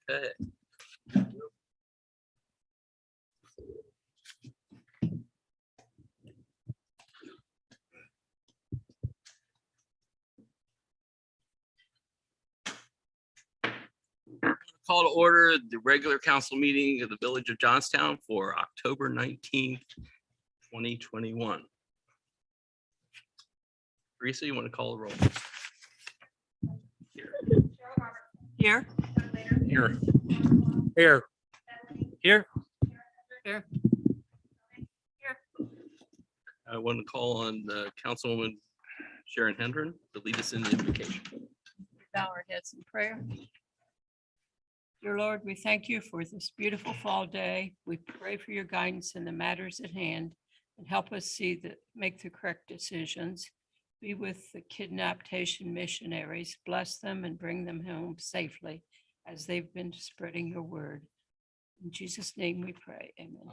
Okay. Call to order the regular council meeting of the Village of Johnstown for October 19th, 2021. Teresa, you want to call the roll? Here. Here. Here. Here. Here. Here. I want to call on Councilwoman Sharon Hendren to lead us in the invocation. Bow our heads in prayer. Dear Lord, we thank you for this beautiful fall day. We pray for your guidance in the matters at hand and help us make the correct decisions. Be with the kidnapped Haitian missionaries, bless them and bring them home safely as they've been spreading your word. In Jesus' name we pray. Amen.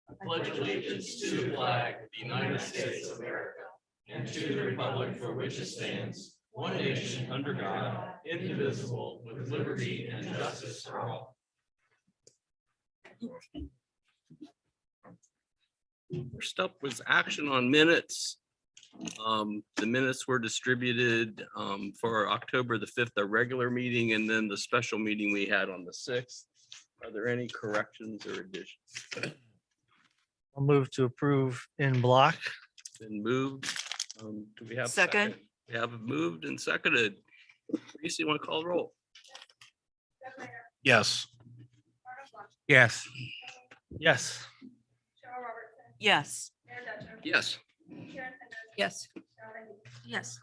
I pledge allegiance to the flag of the United States of America and to the republic for which it stands, one nation under God, indivisible, with liberty and justice for all. First up was action on minutes. The minutes were distributed for October the 5th, a regular meeting, and then the special meeting we had on the 6th. Are there any corrections or additions? I'll move to approve in block. Been moved. Do we have a Second. We have it moved and seconded. Teresa, you want to call the roll? Yes. Yes. Yes. Yes. Yes. Yes. Yes.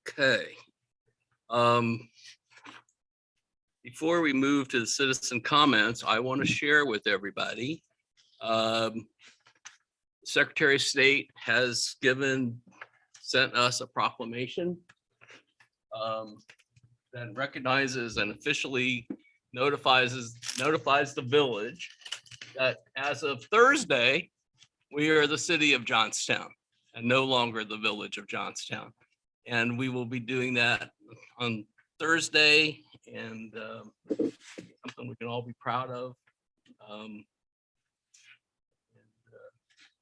Okay. Before we move to the citizen comments, I want to share with everybody. Secretary of State has sent us a proclamation that recognizes and officially notifies the village that as of Thursday, we are the city of Johnstown and no longer the village of Johnstown. And we will be doing that on Thursday, and something we can all be proud of.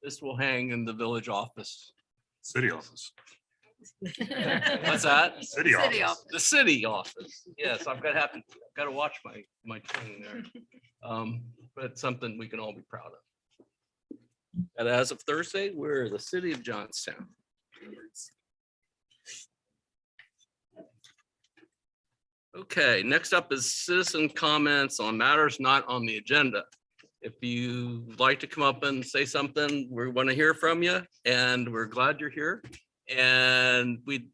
This will hang in the village office. City office. What's that? City office. The city office. Yes, I've got to watch my tongue there. But something we can all be proud of. And as of Thursday, we're the city of Johnstown. Okay, next up is citizen comments on matters not on the agenda. If you'd like to come up and say something, we want to hear from you, and we're glad you're here. And we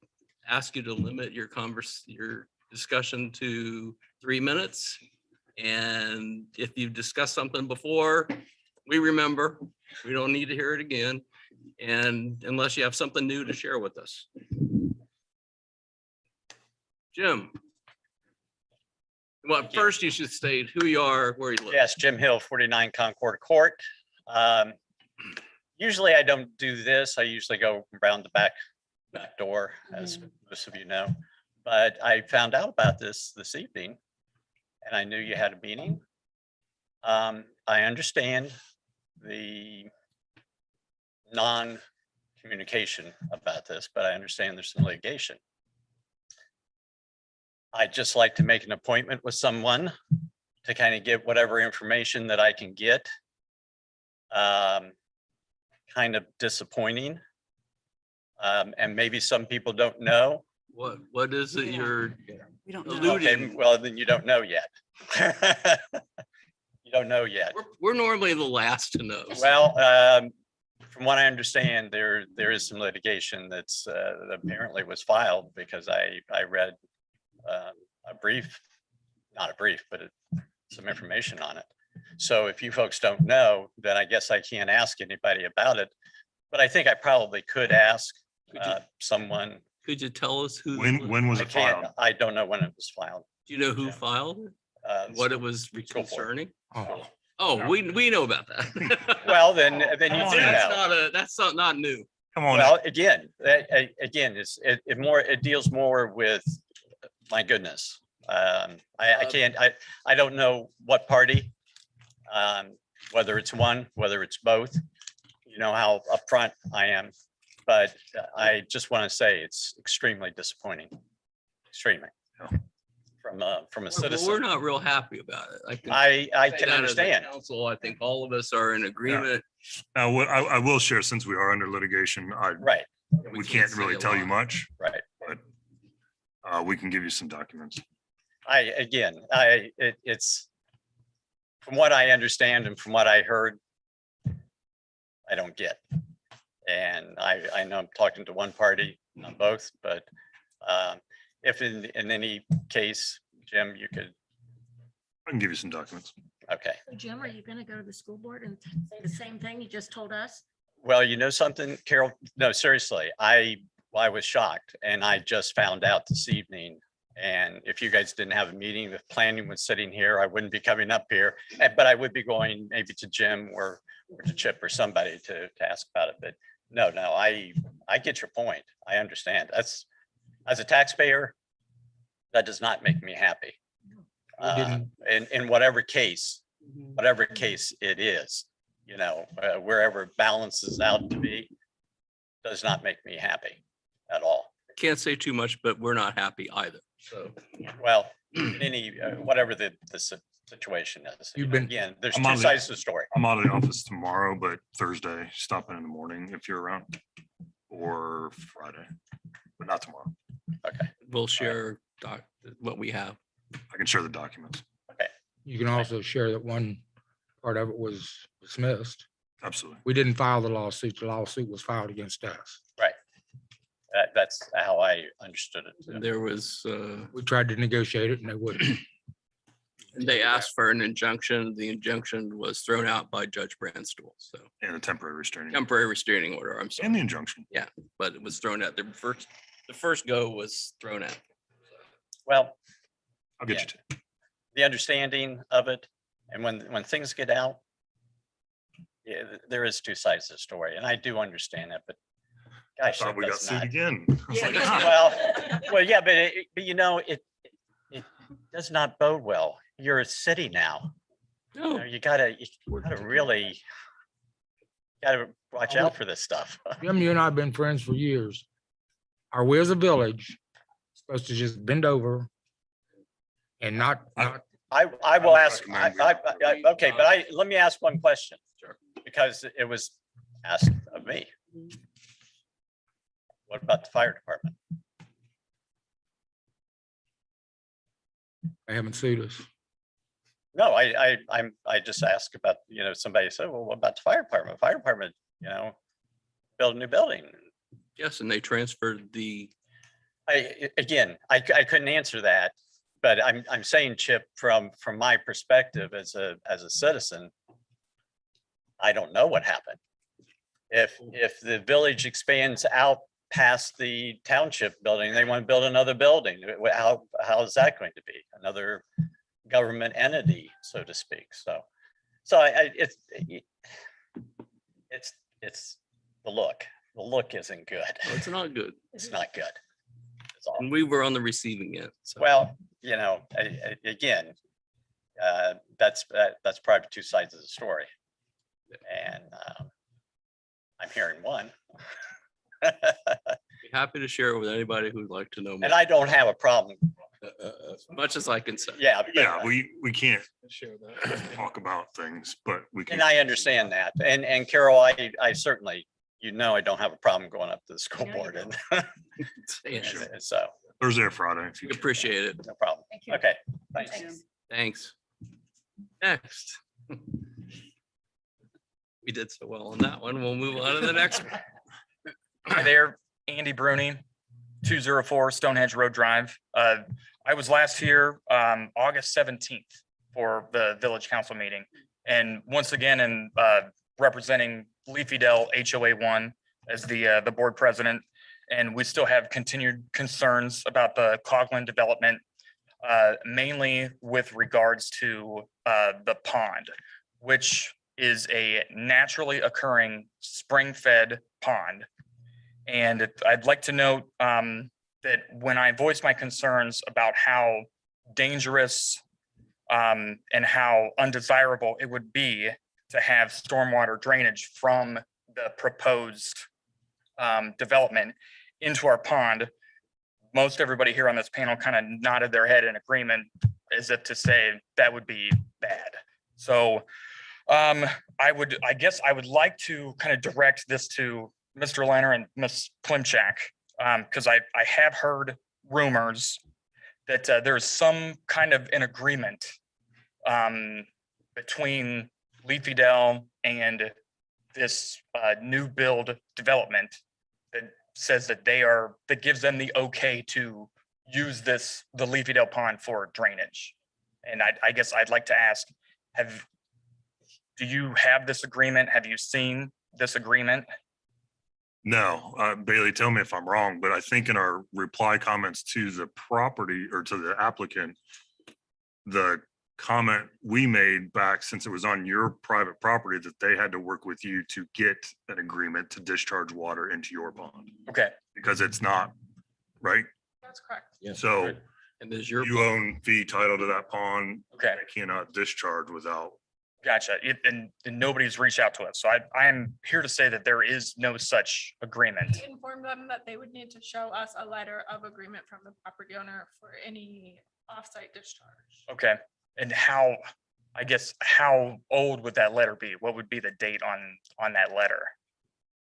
ask you to limit your discussion to 3 minutes. And if you've discussed something before, we remember. We don't need to hear it again. And unless you have something new to share with us. Jim. Well, first you should state who you are, where you live. Yes, Jim Hill, 49 Concord Court. Usually I don't do this. I usually go around the back door, as most of you know. But I found out about this evening, and I knew you had a meeting. I understand the non-communication about this, but I understand there's some litigation. I'd just like to make an appointment with someone to kind of get whatever information that I can get. Kind of disappointing. And maybe some people don't know. What is it you're We don't know. alluding? Okay, well, then you don't know yet. You don't know yet. We're normally the last to know. Well, from what I understand, there is some litigation that apparently was filed, because I read a brief, not a brief, but some information on it. So if you folks don't know, then I guess I can't ask anybody about it. But I think I probably could ask someone. Could you tell us who? When was it filed? I don't know when it was filed. Do you know who filed it? What it was for it. concerning? Oh, Oh, we know about that. Well, then you do know. That's not new. come on. Well, again, it deals more with, my goodness, I can't, I don't know what party, whether it's one, whether it's both. You know how upfront I am, but I just want to say it's extremely disappointing. Extremely. From a Well, we're citizen. not real happy about it. I can I say can that as a understand. Council, I think all of us are in agreement. Now, what I will share, since we are under litigation, Right, we can't really say a tell you lot. much, right. but we can give you some documents. It's from what I understand and from what I heard, I don't get. And I know I'm talking to one party, not both, but if in any case, Jim, you could, I can give you some documents. okay. Jim, are you gonna go to the school board and say the same thing you just told us? Well, you know something, Carol? No, seriously, I was shocked and I just found out this evening. And if you guys didn't have a meeting, if planning was sitting here, I wouldn't be coming up here. But I would be going maybe to Jim or to Chip or somebody to ask about it. But no, I get your point. I understand. That's, as a taxpayer, that does not make me happy. In whatever case it is, you know, wherever it balances out to be, does not make me happy at all. Can't say too much, but we're not happy either. So Well, any, whatever the situation is. You've you know, been- Again, there's I'm two on the- sides to the story. I'm out of the office tomorrow, but Thursday, stop in the morning if you're around, or Friday, but not tomorrow. Okay, we'll share what we have. I can share the documents. You can also share that one part of it was dismissed. Absolutely. We didn't file the lawsuit. The lawsuit was filed against us. that's how I understood it. too. And there was, We tried to negotiate it and they wouldn't. they asked for an injunction. The injunction was thrown out by Judge Brandstole. So And a temporary restraining, temporary restraining order, I'm and sorry, the injunction. but it was thrown out. The first go was thrown out. Well, I'll get Yeah. you to. the understanding of it, and when things get out, yeah, there is two sides to the story, and I do understand that, but gosh, Thought it we got does sued not. again. I was like, "Ah." Well, yeah, but you know, it does not bode well. You're a city now. You know, No, you gotta really watch out for this stuff. Jim, you and I have been friends for years. Are we as a village supposed to just bend over and not? I will would ask, recommend okay, but let me ask one question. Sure. Because it was asked of me. What about the fire department? They haven't sued us. No, I just asked about, you know, somebody said, well, what about the fire department? Fire department, you know, build a new building. yes, and they transferred Again, I couldn't answer that, but I'm saying, Chip, from my perspective as a citizen, I don't know what happened. If the village expands out past the township building, they want to build another building, how is that going to be? Another government entity, so to speak. So it's the look. The look isn't good. it's not good. It's not good. It's all. And we were on the receiving end. So Well, you know, again, that's probably two sides of the story. And I'm hearing one. be happy to share it with anybody who'd like to know more, And I don't have a problem. as much as I can say. Yeah. Yeah, we can't Share that. talk about things, but we can. And I understand that. And Carol, I certainly, you know, I don't have a problem going up to the school I know you board and Yes, and so, Thursday or Friday. if you we can. appreciate it. no problem. Thank you. Okay, thanks. Thanks. Thanks. Next. We did so well on that one. We'll move on to the next one. Hi there, Andy Bruni, 204 Stonehenge Road Drive. I was last here August 17th for the village council meeting. And once again, in representing Leafydale HOA 1 as the board president. And we still have continued concerns about the Coghlan development, mainly with regards to the pond, which is a naturally occurring spring-fed pond. And I'd like to note that when I voiced my concerns about how dangerous and how undesirable it would be to have stormwater drainage from the proposed development into our pond. Most everybody here on this panel kind of nodded their head in agreement as if to say that would be bad. So I guess I would like to kind of direct this to Mr. Leonard and Ms. Klimchak, because I have heard rumors that there's some kind of an agreement between Leafy Dell and this new build development that says that that gives them the okay to use the Leafy Dell Pond for drainage. And I guess I'd like to ask, do you have this agreement? Have you seen this agreement? No, Bailey, tell me if I'm wrong, but I think in our reply comments to the property or to the applicant, the comment we made back since it was on your private property that they had to work with you to get an agreement to discharge water into your pond Okay, because it's not, right? That's correct. So And is your, you own fee title to that pond. okay, They cannot discharge without. gotcha. And nobody's reached out to us. So I am here to say that there is no such agreement. We informed them that they would need to show us a letter of agreement from the property owner for any offsite discharge. Okay, and I guess, how old would that letter be? What would be the date on that letter?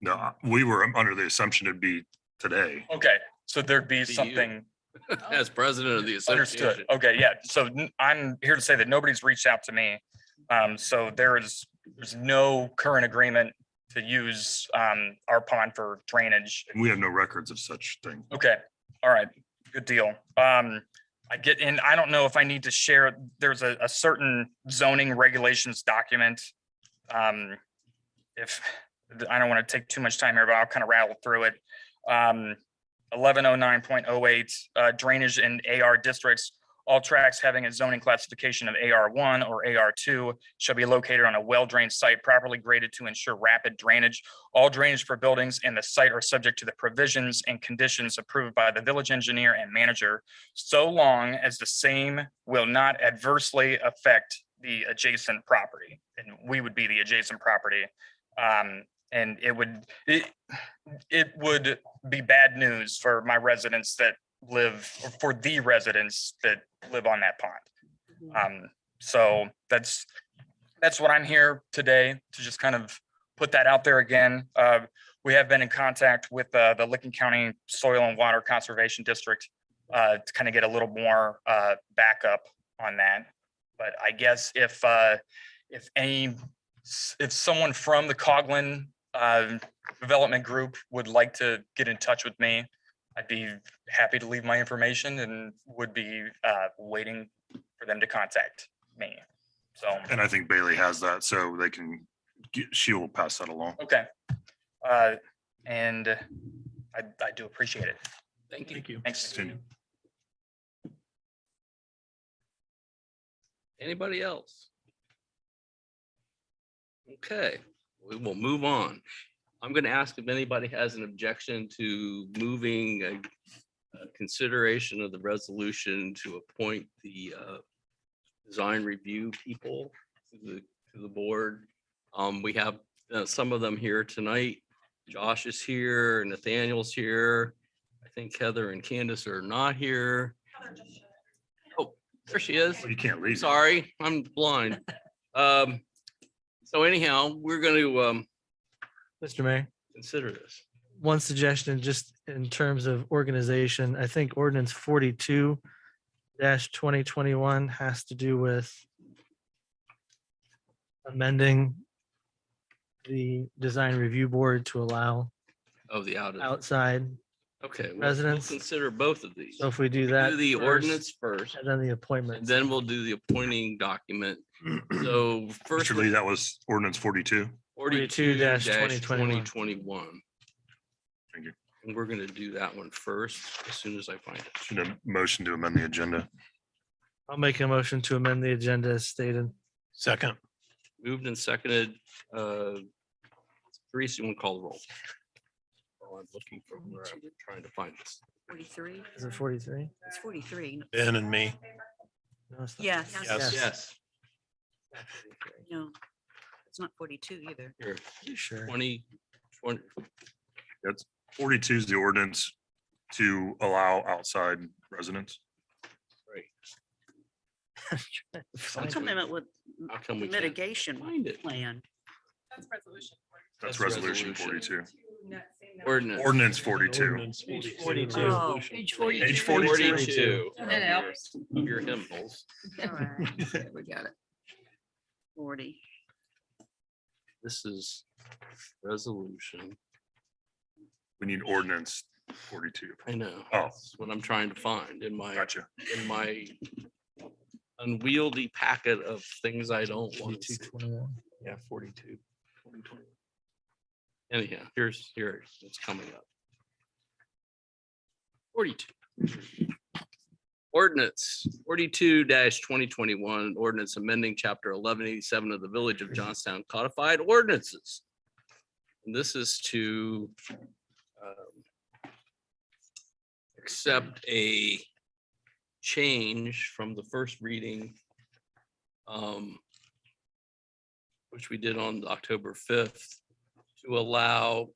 No, we were under the assumption it'd be today. Okay, so there'd be you. something as president of the understood. association. Okay, yeah, so I'm here to say that nobody's reached out to me. So there's no current agreement to use our pond for drainage. And we have no records of such thing. Okay, all right, good deal. I get in, I don't know if I need to share, there's a certain zoning regulations document. If, I don't want to take too much time here, but I'll kind of rattle through it. 1109.08 drainage in AR districts. All tracks having a zoning classification of AR1 or AR2 shall be located on a well-drained site properly graded to ensure rapid drainage. All drainage for buildings in the site are subject to the provisions and conditions approved by the village engineer and manager, so long as the same will not adversely affect the adjacent property. And we would be the adjacent property. And it would be bad news for my residents that live, or for the residents that live on that pond. So that's what I'm here today to just kind of put that out there again. We have been in contact with the Licking County Soil and Water Conservation District to kind of get a little more backup on that. But I guess if someone from the Coghlan development group would like to get in touch with me, I'd be happy to leave my information and would be waiting for them to contact me. So, And I think Bailey has that, so they can, she will pass that along. okay. And I do appreciate it. Thank you. Thank you. Thanks. Continue. Anybody else? Okay, we will move on. I'm going to ask if anybody has an objection to moving a consideration of the resolution to appoint the design review people to the board. We have some of them here tonight. Josh is here, Nathaniel's here. I think Heather and Candace are not here. Oh, there she is. Well, you can't leave. Sorry, I'm blind. So anyhow, we're going to Mr. Mayor, consider this. one suggestion, just in terms of organization, I think ordinance 42-2021 has to do with amending the design review board to allow Of the out. outside. Okay. we'll residents. Consider both of these. So if we do Do that. the first, ordinance first, And then the and appointments. then we'll do the appointing document. So first. Mr. Lee, that was ordinance 42. 42-2021. Thank you. And we're gonna do that one first, as soon as I find it. Should have motion to amend the agenda. I'll make a motion to amend the agenda as stated. Second. Moved and seconded. Teresa, you want to call the roll? While I'm looking for where I'm trying to find this. 43. Is it 43? It's 43. Ben and me. No, it's not. Yes. Yes. Yes. No, it's not 42 either. Here, You sure? 20. That's 42 is the ordinance to allow outside residents. What's amendment with How come we can't mitigation find it? plan? That's resolution. That's That's resolution resolution. 42. Ordinance. Ordinance 42. Page 42. Oh, Page Page 42. 42. That helps. Of your hymnals. all right. We got it. 40. This is resolution. We need ordinance 42. I know. Oh. That's what I'm trying to find in my Gotcha. unwieldy packet of things I don't want to see. 2221. Yeah, 42. 2020. Anyhow, here it's coming up. 42. Ordinance 42-2021, ordinance amending chapter 1187 of the Village of Johnstown codified ordinances. And this is to accept a change from the first reading, which we did on October 5th, to allow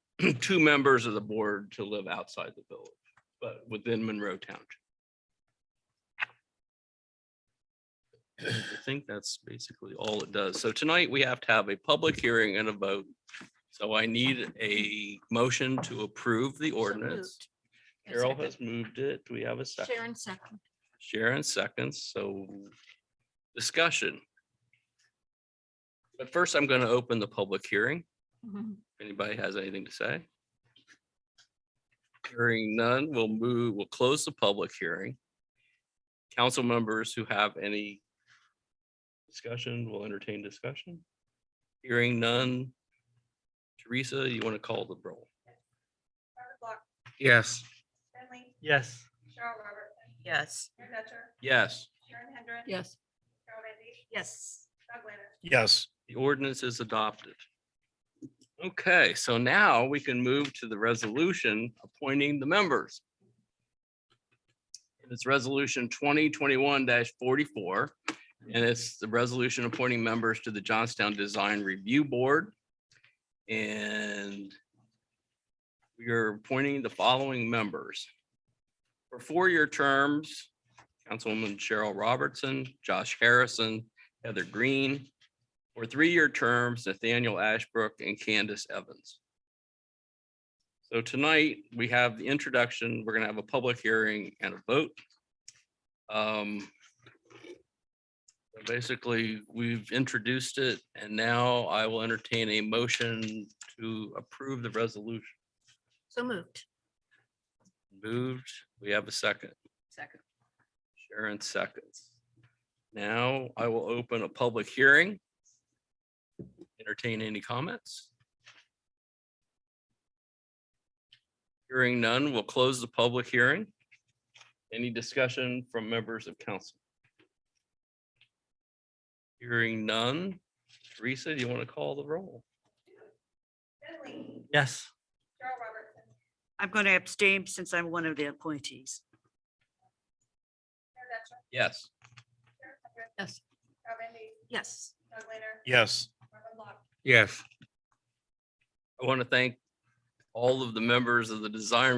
2 members of the board to live outside the village, but within Monroe Township. I think that's basically all it does. So tonight we have to have a public hearing and a vote. So I need a motion to approve the ordinance. Carol has moved it. Do we have a second? Sharon second. Sharon seconds, so discussion. But first, I'm going to open the public hearing. If anybody has anything to say? Hearing none, we'll close the public hearing. Council members who have any discussion will entertain discussion. Hearing none. Teresa, you want to call the roll? Yes. Yes. Yes. Yes, Yes. Yes. Yes. the ordinance is adopted. Okay, so now we can move to the resolution appointing the members. And it's resolution 2021-44, and it's the resolution appointing members to the Johnstown Design Review Board. And we are appointing the following members. For 4-year terms, Councilwoman Cheryl Robertson, Josh Harrison, Heather Green. For 3-year terms, Nathaniel Ashbrook and Candace Evans. So tonight, we have the introduction. We're gonna have a public hearing and a vote. Basically, we've introduced it, and now I will entertain a motion to approve the resolution. So moved. Moved, we have a second. Second. Sharon seconds. Now I will open a public hearing. Entertain any comments? Hearing none, we'll close the public hearing. Any discussion from members of council? Hearing none. Teresa, do you want to call the roll? Yes. I'm going to abstain since I'm one of the appointees. Yes. Yes. Yes. Yes. Yes. I want to thank all of the members of the Design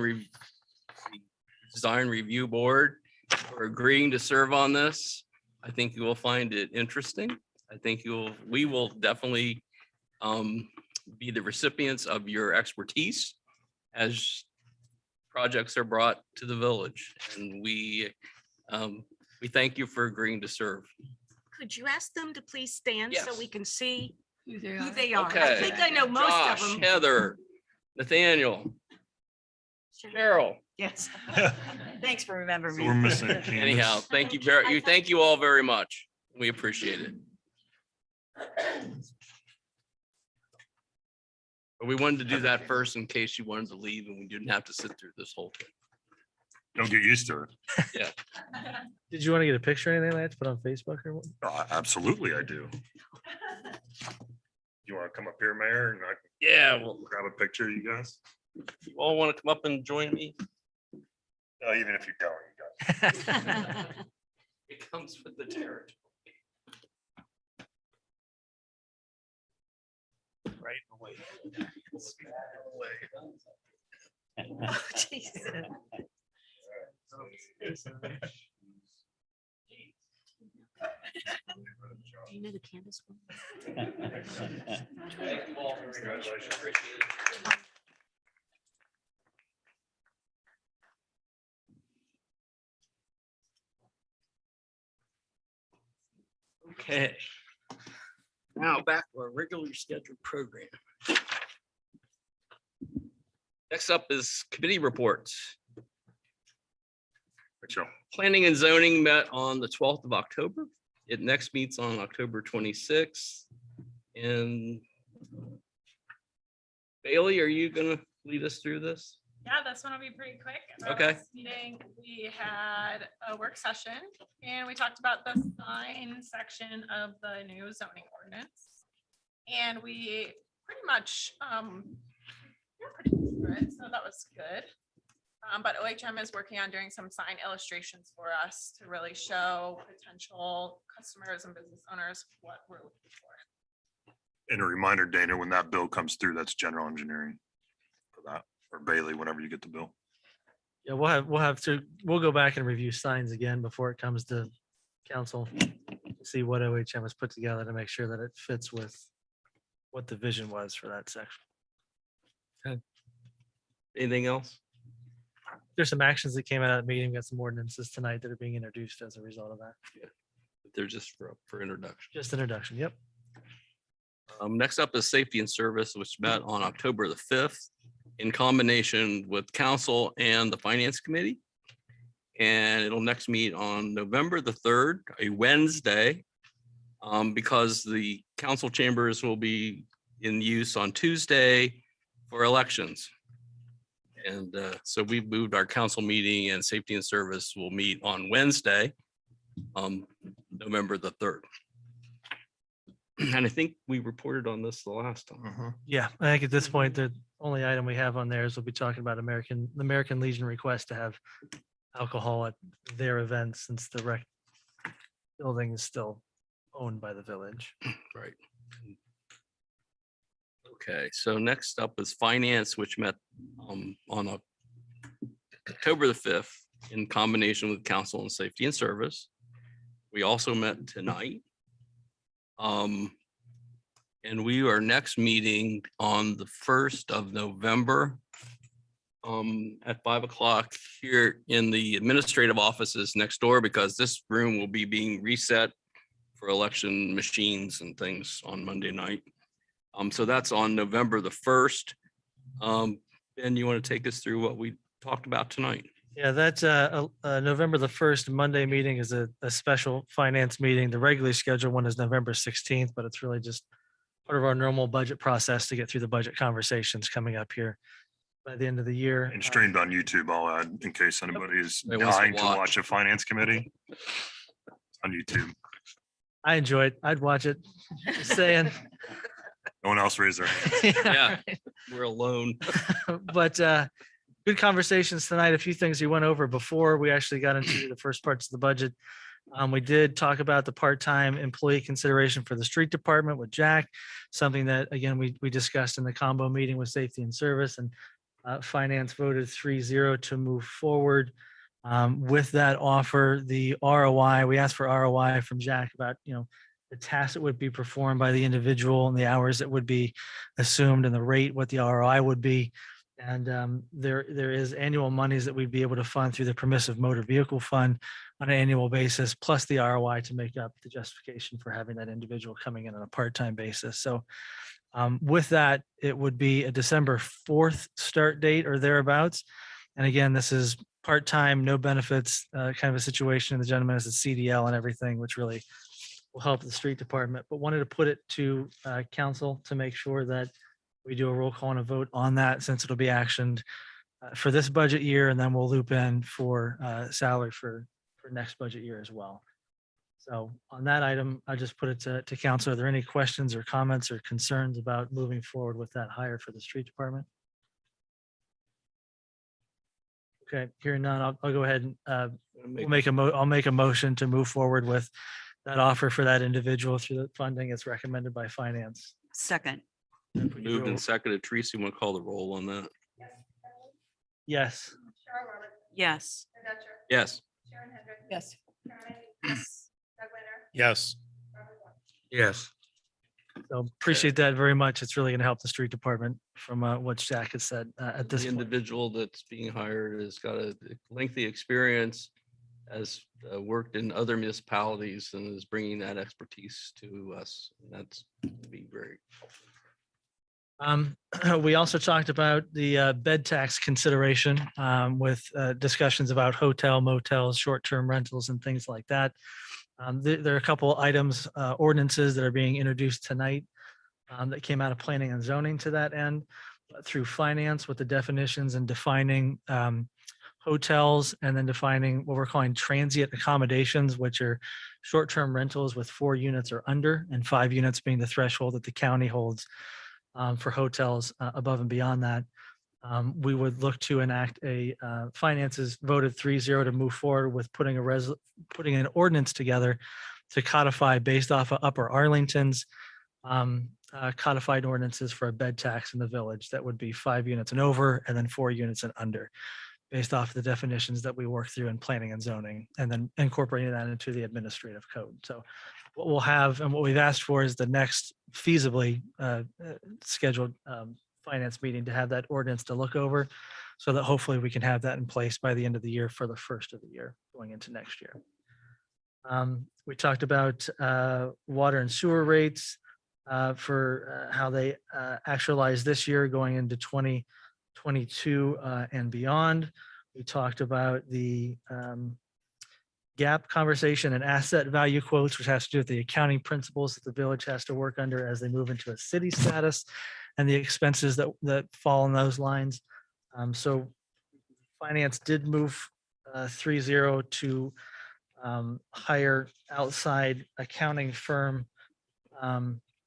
Review Board for agreeing to serve on this. I think you will find it interesting. I think we will definitely be the recipients of your expertise as projects are brought to the village. And we thank you for agreeing to serve. Could you ask them to please stand so Yes. we can see Who they who are. they are? I Okay. think I know most of Josh, them. Heather, Nathaniel, Cheryl. Yes. Thanks for remembering So me. we're missing Candace. Anyhow, thank you all very much. We appreciate it. But we wanted to do that first in case you wanted to leave and we didn't have to sit through this whole thing. Don't get used to it. Did you want to get a picture or anything like that to put on Facebook or what? Absolutely, I do. You want to come up here, Mayor, and I Yeah, well, can grab a picture, you guys? you all want to come up and join me? Even if you don't, you guys. comes with the territory. Right away. Do you know the canvas one? Okay. Now back to our regularly scheduled program. Next up is committee reports. Rachel. Planning and zoning met on the 12th of October. It next meets on October 26th. And Bailey, are you gonna lead us through this? Yeah, this one will be pretty quick. At our Okay. last Meeting, we had a work session and we talked about the sign section of the new zoning ordinance. And we pretty much, we're pretty close to it, so that was good. But OHM is working on doing some sign illustrations for us to really show potential customers and business owners what we're looking for. And a reminder, Dana, when that bill comes through, that's general engineering for that, or Bailey, whenever you get the bill. Yeah, we'll go back and review signs again before it comes to council. See what OHM has put together to make sure that it fits with what the vision was for that section. Anything else? There's some actions that came out of that meeting. We got some ordinances tonight that are being introduced as a result of that. They're just for introduction. Just introduction. Yep. Next up is safety and service, which met on October the 5th in combination with council and the finance committee. And it'll next meet on November the 3rd, a Wednesday, because the council chambers will be in use on Tuesday for elections. And so we've moved our council meeting, and safety and service will meet on Wednesday, November the 3rd. And I think we reported on this the last time. Yeah, I think at this point, the only item we have on there is we'll be talking about the American Legion request to have alcohol at their events since the rec building is still owned by the village. Right. Okay, so next up is finance, which met on October the 5th in combination with council and safety and service. We also met tonight. And we are next meeting on the 1st of November at 5 o'clock here in the administrative offices next door, because this room will be being reset for election machines and things on Monday night. So that's on November the 1st. Ben, you want to take us through what we talked about tonight? Yeah, that's November the 1st Monday meeting is a special finance meeting. The regularly scheduled one is November 16th, but it's really just part of our normal budget process to get through the budget conversations coming up here by the end of the year. And streamed on YouTube, I'll add, in case anybody is They wants to dying to watch. watch a finance committee on YouTube. I enjoy it. I'd watch it. Just saying. No one else raised their hand. Yeah, we're alone. But good conversations tonight. A few things we went over before we actually got into the first parts of the budget. We did talk about the part-time employee consideration for the street department with Jack, something that, again, we discussed in the combo meeting with safety and service, and finance voted 3-0 to move forward with that offer. The ROI, we asked for ROI from Jack about, the tasks that would be performed by the individual and the hours that would be assumed and the rate, what the ROI would be. And there is annual monies that we'd be able to fund through the permissive motor vehicle fund on an annual basis, plus the ROI to make up the justification for having that individual coming in on a part-time basis. So with that, it would be a December 4th start date or thereabouts. And again, this is part-time, no benefits, kind of a situation. The gentleman has a CDL and everything, which really will help the street department, but wanted to put it to council to make sure that we do a roll call and a vote on that, since it'll be actioned for this budget year, and then we'll loop in for salary for next budget year as well. So on that item, I just put it to council. Are there any questions or comments or concerns about moving forward with that hire for the street department? Okay, hearing none, I'll go ahead and I'll make a motion to move forward with that offer for that individual through the funding as recommended by finance. Second, If we could Moved do and a- seconded. Tracy, want to call the roll on that? Yes. yes. Yes. Yes. Yes. Yes. So appreciate that very much. It's really going to help the street department from what Jack has said at this The point. individual that's being hired has got a lengthy experience, has worked in other municipalities and is bringing that expertise to us. And that's to be very We also talked about the bed tax consideration with discussions about hotel, motels, short-term rentals and things like that. There are a couple items, ordinances that are being introduced tonight that came out of planning and zoning to that end through finance with the definitions and defining hotels and then defining what we're calling transient accommodations, which are short-term rentals with 4 units or under and 5 units being the threshold that the county holds for hotels above and beyond that. We would look to enact finances voted 3-0 to move forward with putting an ordinance together to codify based off of Upper Arlington's codified ordinances for a bed tax in the village. That would be 5 units and over, and then 4 units and under, based off the definitions that we work through in planning and zoning, and then incorporating that into the administrative code. So what we'll have and what we've asked for is the next feasibly scheduled finance meeting to have that ordinance to look over so that hopefully we can have that in place by the end of the year for the first of the year going into next year. We talked about water and sewer rates for how they actualize this year going into 2022 and beyond. We talked about the Gaap conversation and asset value quotes, which has to do with the accounting principles that the village has to work under as they move into a city status and the expenses that fall in those lines. So finance did move 3-0 to hire outside accounting firm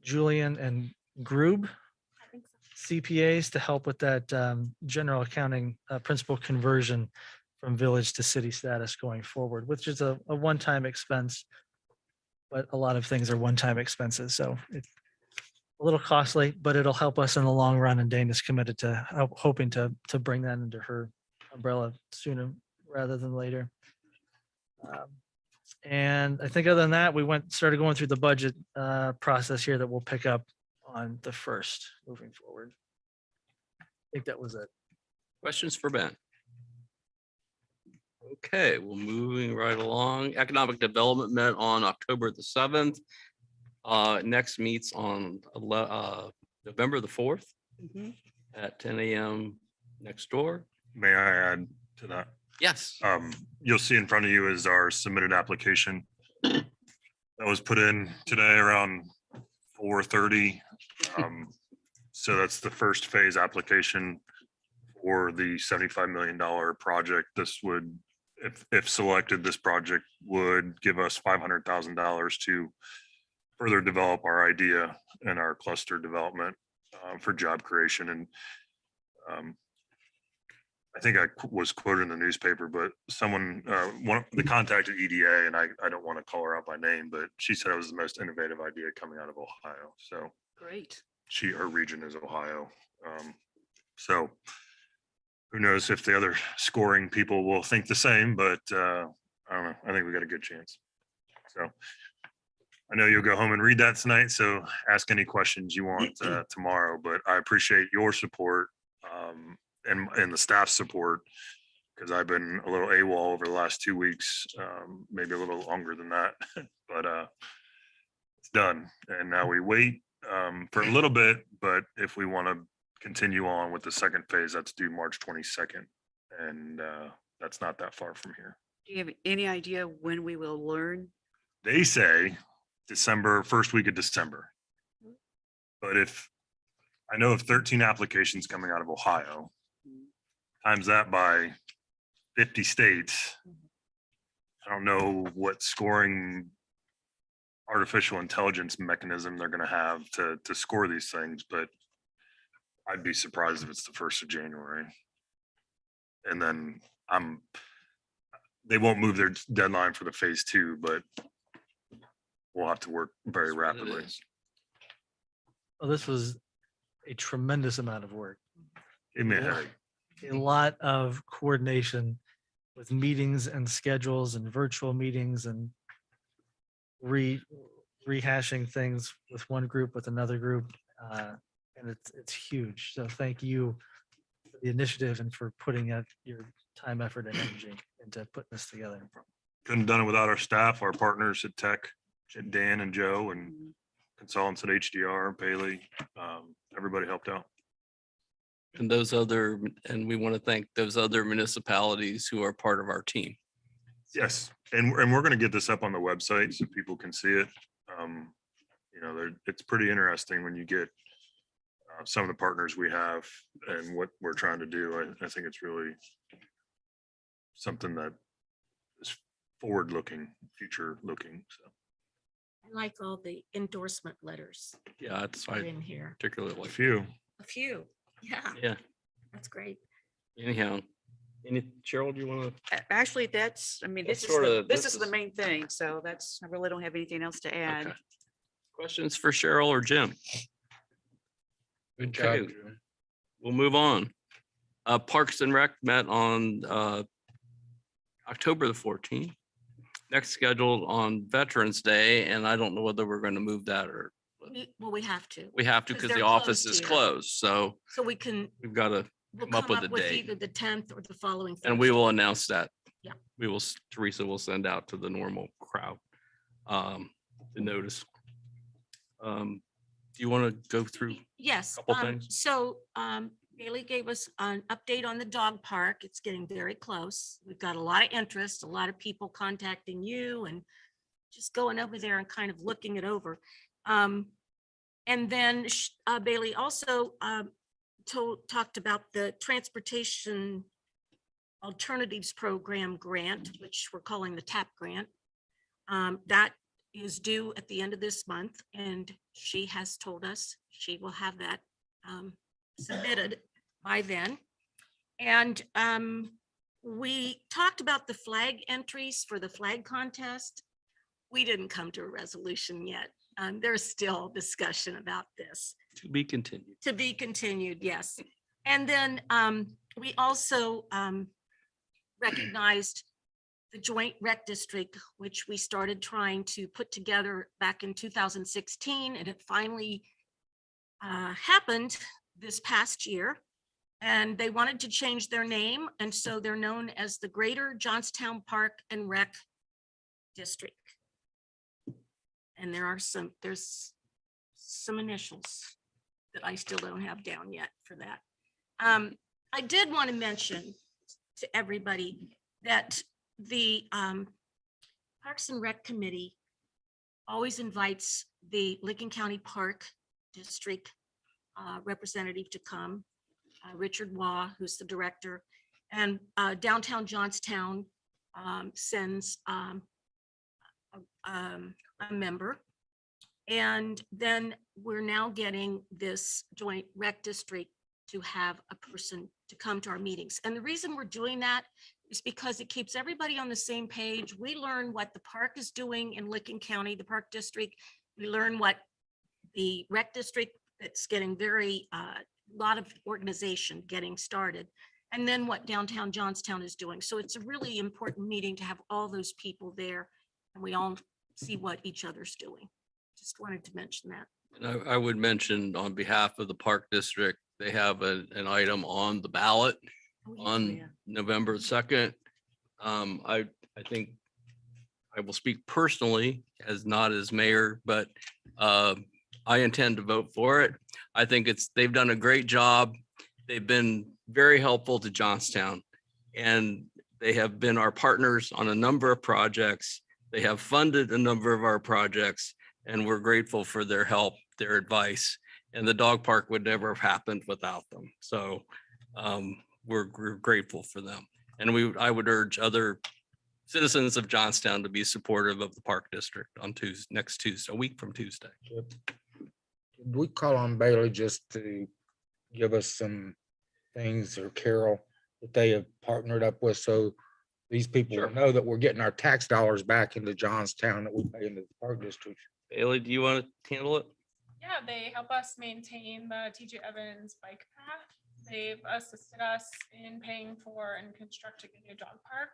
Julian and Grube CPAs to help with that general accounting principal conversion from village to city status going forward, which is a one-time expense. But a lot of things are one-time expenses, so it's a little costly, but it'll help us in the long run. And Dana's committed to hoping to bring that under her umbrella sooner rather than later. And I think other than that, we started going through the budget process here that we'll pick up on the first moving forward. I think that was it. questions for Ben. Okay, well, moving right along. Economic Development met on October the 7th. Next meets on November the 4th Mhm. at 10 a.m. next door. May I add to that? Yes. You'll see in front of you is our submitted application. That was put in today around 4:30. So that's the first phase application for the $75 million project. This would, if selected, this project would give us $500,000 to further develop our idea and our cluster development for job creation. And I think I was quoted in the newspaper, but someone, the contacted EDA, and I don't want to call her out by name, but she said it was the most innovative idea coming out of Ohio. So Great. her region is Ohio. So who knows if the other scoring people will think the same, but I don't know. I think we got a good chance. So I know you'll go home and read that tonight. So ask any questions you want tomorrow, but I appreciate your support and the staff support, because I've been a little AWOL over the last 2 weeks, maybe a little longer than that, but it's done. And now we wait for a little bit, but if we want to continue on with the second phase, that's due March 22nd. And that's not that far from here. Do you have any idea when we will learn? They say December, first week of December. But I know of 13 applications coming out of Ohio, times that by 50 states. I don't know what scoring artificial intelligence mechanism they're going to have to score these things, but I'd be surprised if it's the 1st of January. And then they won't move their deadline for the phase 2, but we'll have to work very That's what it rapidly. is. Well, this was a tremendous amount of work. Give me a Yeah. headache. A lot of coordination with meetings and schedules and virtual meetings and rehashing things with one group, with another group. And it's huge. So thank you for the initiative and for putting out your time, effort, and energy into putting this together. Couldn't have done it without our staff, our partners at Tech, Dan and Joe, and consultants at HDR, Bailey. Everybody helped out. And and we want to thank those other municipalities who are part of our team. Yes, and we're gonna get this up on the website so people can see it. You know, it's pretty interesting when you get some of the partners we have and what we're trying to do. I think it's really something that is forward-looking, future-looking, so. I like all the endorsement letters Yeah, that's that are why in here. particularly A like, few. A few. Yeah, yeah, that's great. anyhow. Cheryl, do you want to? Actually, that's, I mean, That's this is, sorta- this this is the is- main thing. So that's, I really don't have anything else to add. Okay. Questions for Cheryl or Jim? Good job. Okay. Jim. We'll move on. Parks and Rec met on October the 14th. Next scheduled on Veterans Day, and I don't know whether we're going to move that or Well, we have to. we have to 'Cause because the they're office closed is here. closed. So So we can, we've got to, we'll come up come with up a with date. either the 10th or the following. and we Thursday. will announce that. Yeah. We will, Teresa will send out to the normal crowd the notice. Do you want to go through? Yes, couple things? so Bailey gave us an update on the dog park. It's getting very close. We've got a lot of interest, a lot of people contacting you and just going over there and kind of looking it over. And then Bailey also talked about the Transportation Alternatives Program grant, which we're calling the TAP grant. That is due at the end of this month, and she has told us she will have that submitted by then. And we talked about the flag entries for the flag contest. We didn't come to a resolution yet. There's still discussion about this. To be continued. To be continued, yes. And then we also recognized the joint rec district, which we started trying to put together back in 2016, and it finally happened this past year. And they wanted to change their name, and so they're known as the Greater Johnstown Park and Rec District. And there's some initials that I still don't have down yet for that. I did want to mention to everybody that the Parks and Rec Committee always invites the Licking County Park District representative to come, Richard Waugh, who's the director, and Downtown Johnstown sends a member. And then we're now getting this joint rec district to have a person to come to our meetings. And the reason we're doing that is because it keeps everybody on the same page. We learn what the park is doing in Licking County, the park district. We learn what the rec district that's getting very, lot of organization getting started. And then what downtown Johnstown is doing. So it's a really important meeting to have all those people there and we all see what each other's doing. Just wanted to mention that. And I would mention on behalf of the Park District, they have an item on the ballot Oh, yeah, on yeah. November 2nd. I think I will speak personally as not as mayor, but I intend to vote for it. I think they've done a great job. They've been very helpful to Johnstown and they have been our partners on a number of projects. They have funded a number of our projects and we're grateful for their help, their advice, and the dog park would never have happened without them. So we're grateful for them. And I would urge other citizens of Johnstown to be supportive of the Park District on next Tuesday, a week from Tuesday. Did we call on Bailey just to give us some things, or Carol, that they have partnered up with, so these people will Sure. know that we're getting our tax dollars back into Johnstown that we pay into the park district. Bailey, do you want to handle it? Yeah, they help us maintain the TJ Evans bike path. They've assisted us in paying for and constructing a new dog park.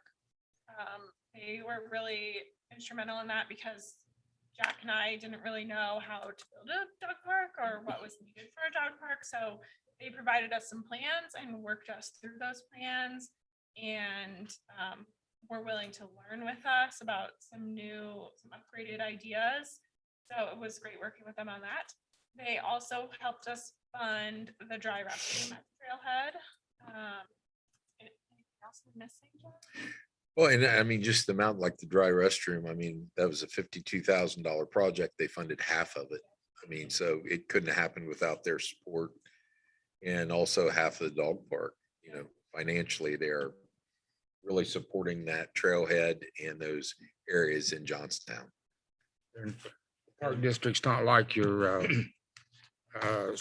They were really instrumental in that because Jack and I didn't really know how to build a dog park or what was needed for a dog park. So they provided us some plans and worked us through those plans and were willing to learn with us about some upgraded ideas. So it was great working with them on that. They also helped us fund the dry restroom at Trailhead. Anything else I'm missing, John? Well, and I mean, just the amount like the dry restroom, I mean, that was a $52,000 project. They funded half of it. I mean, so it couldn't happen without their support. And also half of the dog park, you know, financially, they're really supporting that trailhead and those areas in Johnstown. Park district's not like your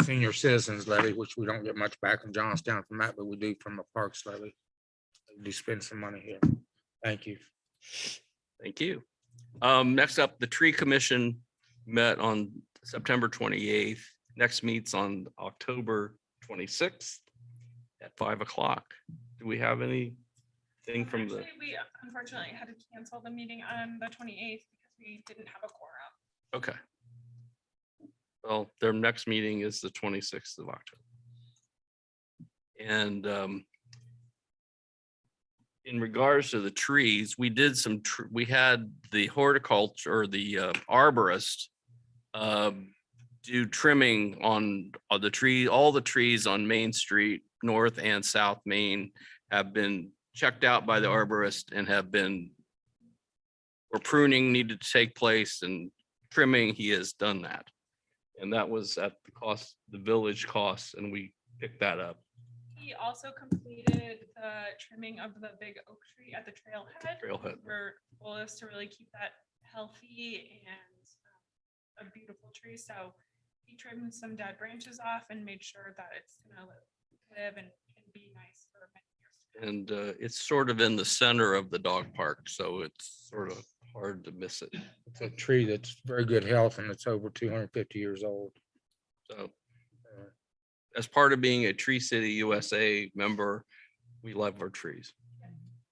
senior citizens levy, which we don't get much back in Johnstown from that, but we do from the parks levy. We do spend some money here. Thank you. Thank you. Next up, the tree commission met on September 28th. Next meets on October 26th at 5 o'clock. Do we have anything from the? Actually, we unfortunately had to cancel the meeting on the 28th because we didn't have a quorum. Okay. Well, their next meeting is the 26th of October. And in regards to the trees, we did we had the horticulture or the arborist do trimming on the tree. All the trees on Main Street, North and South Main have been checked out by the arborist and have been, or pruning needed to take place and trimming, he has done that. And that was at the cost, the village costs, and we picked that up. He also completed the trimming of the big oak tree at the trailhead. Trailhead. Our goal is to really keep that healthy and a beautiful tree. So he trimmed some dead branches off and made sure that it's gonna live and can be nice for many years to come. And it's sort of in the center of the dog park, so it's sort of hard to miss it. It's a tree that's very good health and it's over 250 years old. So as part of being a Tree City USA member, we love our trees.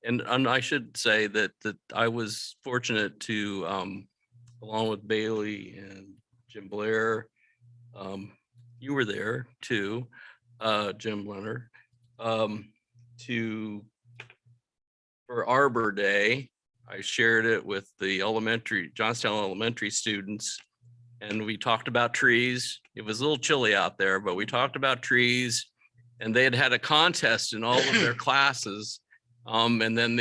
And I should say that I was fortunate to, along with Bailey and Jim Blair, you were there too, Jim Leonard, for Arbor Day. I shared it with the Johnstown Elementary students, and we talked about trees. It was a little chilly out there, but we talked about trees, and they had a contest in all of their classes. And then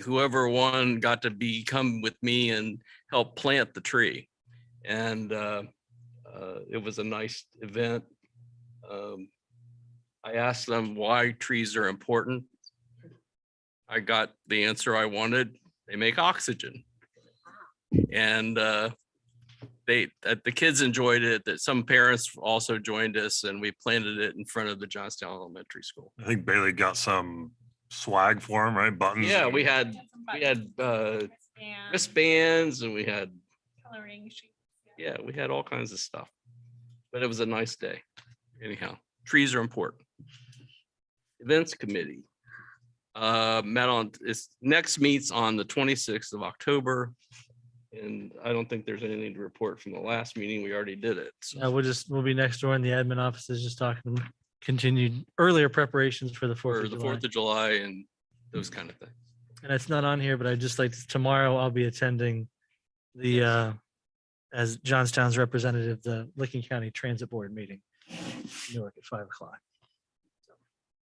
whoever won got to come with me and help plant the tree. And it was a nice event. I asked them why trees are important. I got the answer I wanted. They make oxygen. And the kids enjoyed it, that some parents also joined us, and we planted it in front of the Johnstown Elementary School. I think Bailey got some swag for him, right? Buttons. Yeah, and- we had wristbands, and we had, Coloring sheets. yeah, we had all kinds of stuff. But it was a nice day. Anyhow, trees are important. Events committee next meets on the 26th of October. And I don't think there's anything to report from the last meeting. We already did it. So We'll be next door in the admin offices, just talking continued earlier preparations for the 4th for of the July. 4th of July and those kind of things. And it's not on here, but I'd just like, tomorrow I'll be attending as Johnstown's representative, the Licking County Transit Board meeting, in Newark at 5 o'clock.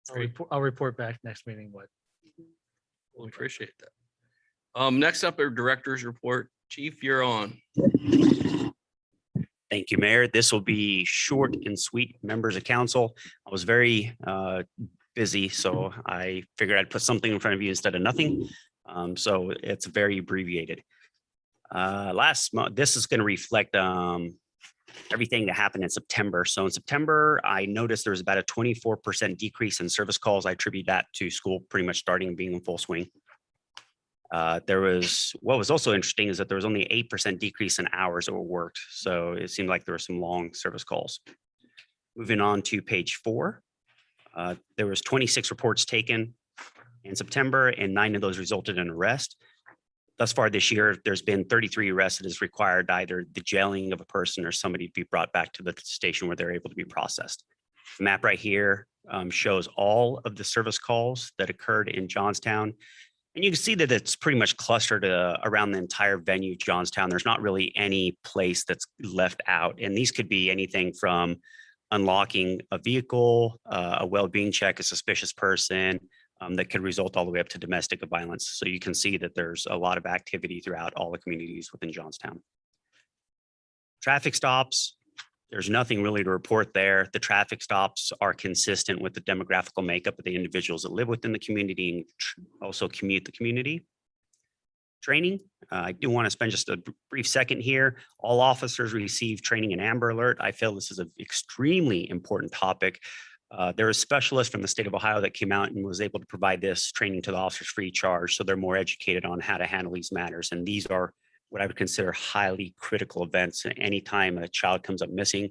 Great. I'll report back next meeting what. We'll appreciate that. Next up, our director's report. Chief, you're on. Thank you, Mayor. This will be short and sweet, members of council. I was very busy, so I figured I'd put something in front of you instead of nothing. So it's very abbreviated. Last month, this is going to reflect everything that happened in September. So in September, I noticed there was about a 24% decrease in service calls. I attribute that to school pretty much starting and being in full swing. What was also interesting is that there was only 8% decrease in hours that were worked. So it seemed like there were some long service calls. Moving on to page 4, there was 26 reports taken in September, and 9 of those resulted in arrest. Thus far this year, there's been 33 arrests that has required either the jailing of a person or somebody to be brought back to the station where they're able to be processed. The map right here shows all of the service calls that occurred in Johnstown. And you can see that it's pretty much clustered around the entire venue, Johnstown. There's not really any place that's left out. And these could be anything from unlocking a vehicle, a well-being check, a suspicious person, that could result all the way up to domestic violence. So you can see that there's a lot of activity throughout all the communities within Johnstown. Traffic stops, there's nothing really to report there. The traffic stops are consistent with the demographical makeup of the individuals that live within the community and also commute the community. Training, I do want to spend just a brief second here. All officers receive training in Amber Alert. I feel this is an extremely important topic. There is specialists from the state of Ohio that came out and was able to provide this training to the officers free of charge. So they're more educated on how to handle these matters. And these are what I would consider highly critical events. Anytime a child comes up missing,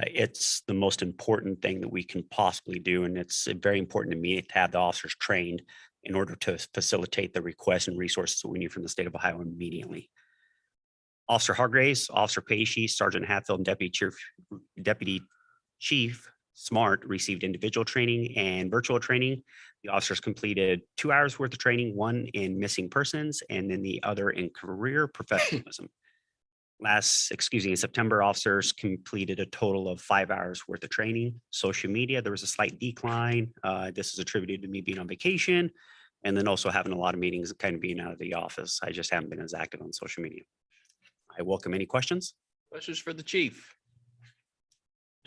it's the most important thing that we can possibly do. And it's very important to me to have the officers trained in order to facilitate the requests and resources that we need from the state of Ohio immediately. Officer Hargraves, Officer Pacey, Sergeant Hatfield, and Deputy Chief Smart received individual training and virtual training. The officers completed 2 hours worth of training, one in missing persons and then the other in career professionalism. In September, officers completed a total of 5 hours worth of training. Social media, there was a slight decline. This is attributed to me being on vacation and then also having a lot of meetings and kind of being out of the office. I just haven't been as active on social media. I welcome any questions. Questions for the chief?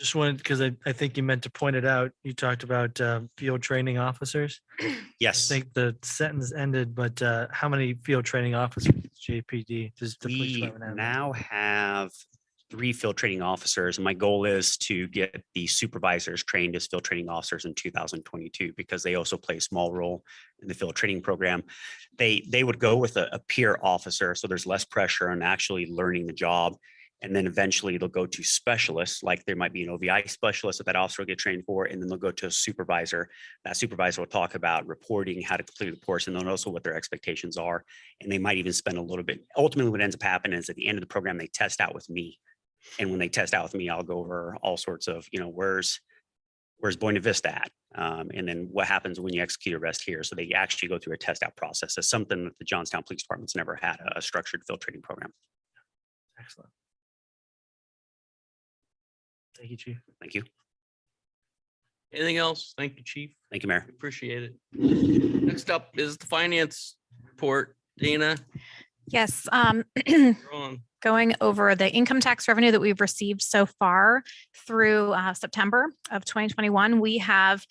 Just wanted, because I think you meant to point it out. You talked about field training officers. I Yes. think the sentence ended, but how many field training officers does JPD does the police We department have? now have 3 field training officers, and my goal is to get the supervisors trained as field training officers in 2022 because they also play a small role in the field training program. They would go with a peer officer, so there's less pressure on actually learning the job. And then eventually they'll go to specialists, like there might be an OVI specialist that officer will get trained for, and then they'll go to a supervisor. That supervisor will talk about reporting, how to complete reports, and then also what their expectations are. And they might even spend a little bit. Ultimately, what ends up happening is at the end of the program, they test out with me. And when they test out with me, I'll go over all sorts of, where's Buena Vista at? And then what happens when you execute arrest here? So they actually go through a test out process. That's something that the Johnstown Police Department's never had, a structured field training program. Excellent. Thank you, Chief. Thank you. Anything else? Thank you, chief. Thank you, Mayor. Appreciate it. Next up is the finance report. Dana, Yes, you're on. going over the income tax revenue that we've received so far through September of 2021, we have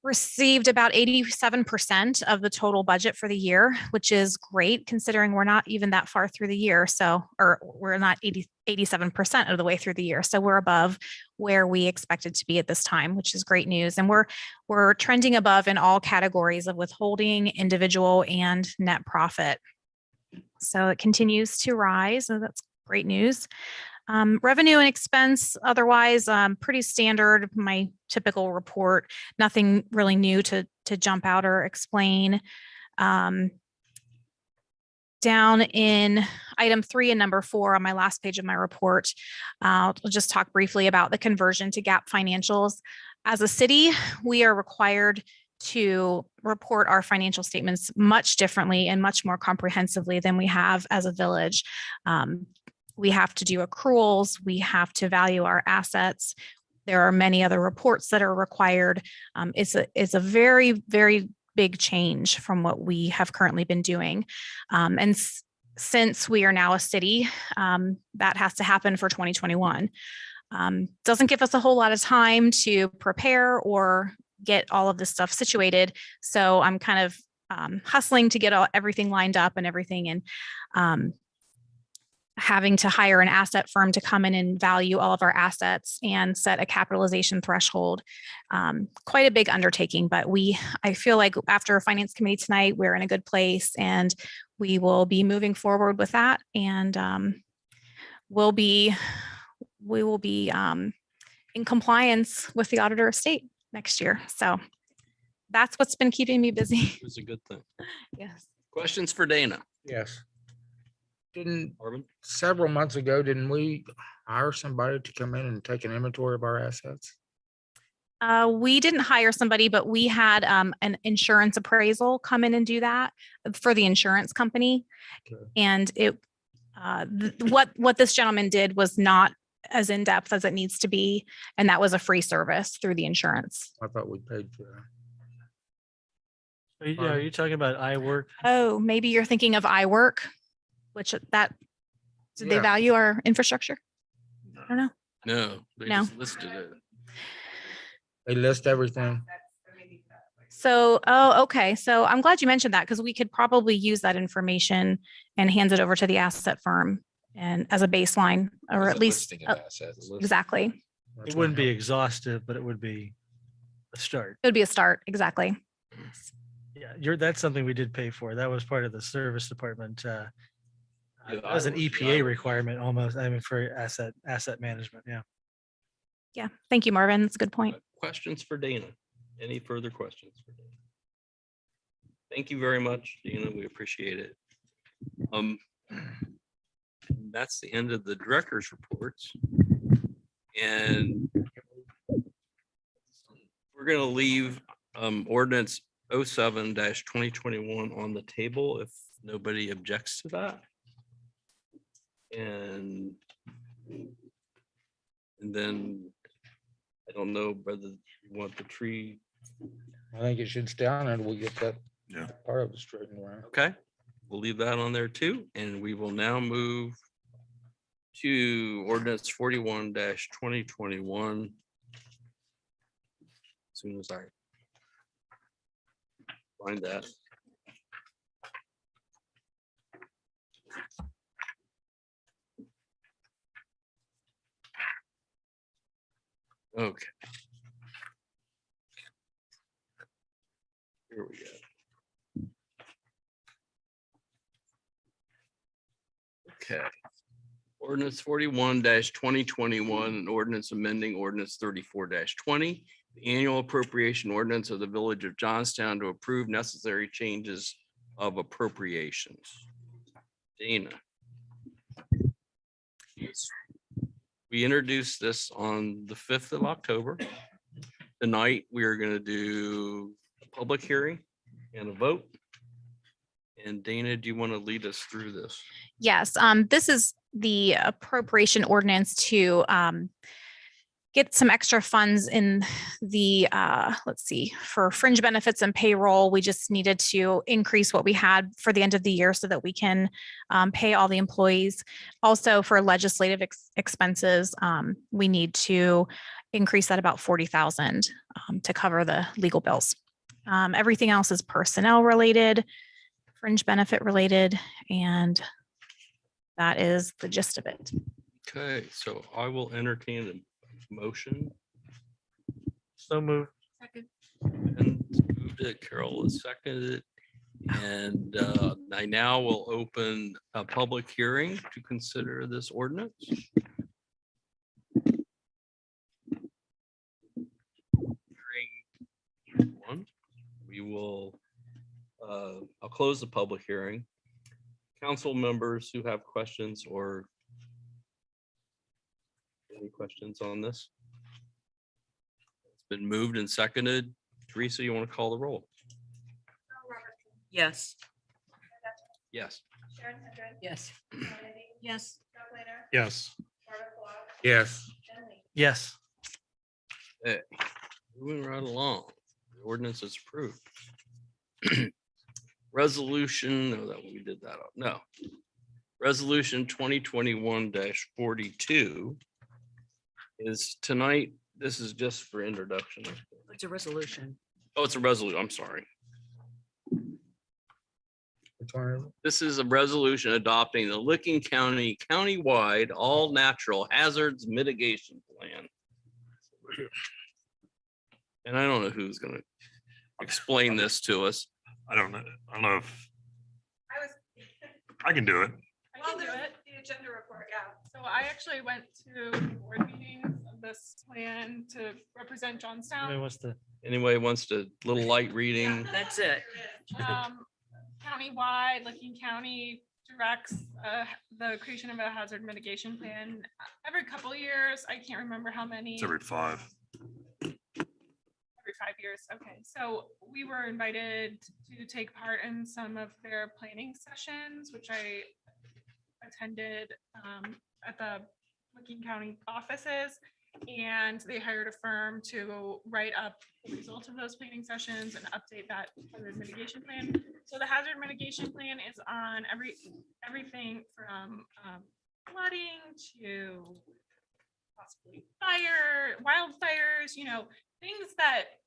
received about 87% of the total budget for the year, which is great considering we're not even that far through the year. Or we're not 87% of the way through the year. So we're above where we expected to be at this time, which is great news. And we're trending above in all categories of withholding, individual, and net profit. So it continues to rise. So that's great news. Revenue and expense, otherwise, pretty standard, my typical report, nothing really new to jump out or explain. Down in item 3 and number 4 on my last page of my report, I'll just talk briefly about the conversion to Gaap financials. As a city, we are required to report our financial statements much differently and much more comprehensively than we have as a village. We have to do accruals. We have to value our assets. There are many other reports that are required. It's a very, very big change from what we have currently been doing. And since we are now a city, that has to happen for 2021. Doesn't give us a whole lot of time to prepare or get all of this stuff situated. So I'm kind of hustling to get everything lined up and everything. And having to hire an asset firm to come in and value all of our assets and set a capitalization threshold. Quite a big undertaking, but I feel like after finance committee tonight, we're in a good place and we will be moving forward with that. And we will be in compliance with the auditor of state next year. So that's what's been keeping me busy. It's a good thing. Yes. Questions for Dana? Yes. Didn't, Marvin? several months ago, didn't we hire somebody to come in and take an inventory of our assets? We didn't hire somebody, but we had an insurance appraisal come in and do that for the insurance company. Okay. And what this gentleman did was not as in-depth as it needs to be. And that was a free service through the insurance. I thought we paid for that. Are you talking about iWork? Oh, maybe you're thinking of iWork, did they Yeah. value our infrastructure? I don't know. No, they No. just listed it. They list everything. So, okay. So I'm glad you mentioned that because we could probably use that information and hand it over to the asset firm and as a baseline, or As at a least listing of assets. exactly. That's It wouldn't be what- exhaustive, but it would be a start. It would be a start. Exactly. Yeah, that's something we did pay for. That was part of the service department. Yeah, That was an iWork, EPA iWork. requirement almost, I mean, for asset management, yeah. Yeah. Thank you, Marvin. That's a good point. Questions for Dana? Any further questions for Dana? Thank you very much, Dana. We appreciate it. That's the end of the director's reports. And we're gonna leave ordinance 07-2021 on the table if nobody objects to that. And then I don't know whether you want the tree. I think it should stay on until we get that Yeah. part of it straightened around. Okay, we'll leave that on there too, and we will now move to ordinance 41-2021. As soon as I find that. Okay. Here we go. Okay. Ordinance 41-2021, an ordinance amending ordinance 34-20, the annual appropriation ordinance of the Village of Johnstown to approve necessary changes of appropriations. Dana. Yes. We introduced this on the 5th of October. Tonight, we are going to do a public hearing and a vote. And Dana, do you want to lead us through this? Yes, this is the appropriation ordinance to get some extra funds in the, let's see, for fringe benefits and payroll. We just needed to increase what we had for the end of the year so that we can pay all the employees. Also for legislative expenses, we need to increase that about 40,000 to cover the legal bills. Everything else is personnel related, fringe benefit related, and that is the gist of it. Okay, so I will entertain a motion. So move. And moved it, Carol has seconded it. And I now will open a public hearing to consider this ordinance. Hearing one, we will, I'll close the public hearing. Council members who have questions or any questions on this? It's been moved and seconded. Teresa, you want to call the roll? Yes. Yes. Yes. Yes. Yes. Yes. Yes. Okay, moving right along. The ordinance is approved. Resolution, no, that we did that. No. Resolution 2021-42 is tonight. This is just for introduction. It's a resolution. Oh, it's a resolution. I'm sorry. Which one is it? This is a resolution adopting the Licking County countywide all natural hazards mitigation plan. And I don't know who's gonna explain this to us. I don't know if I was, I can do it. I can do it. The agenda report, yeah. So I actually went to board meetings of this plan to represent Johnstown. Anybody wants to, little light reading? That's it. Countywide, Licking County directs the creation of a hazard mitigation plan every couple of years. I can't remember how many. It's every 5. Every 5 years. Okay, so we were invited to take part in some of their planning sessions, which I attended at the Licking County offices. And they hired a firm to write up the results of those planning sessions and update that hazard mitigation plan. So the hazard mitigation plan is on everything from flooding to possibly fire, wildfires, you know, things that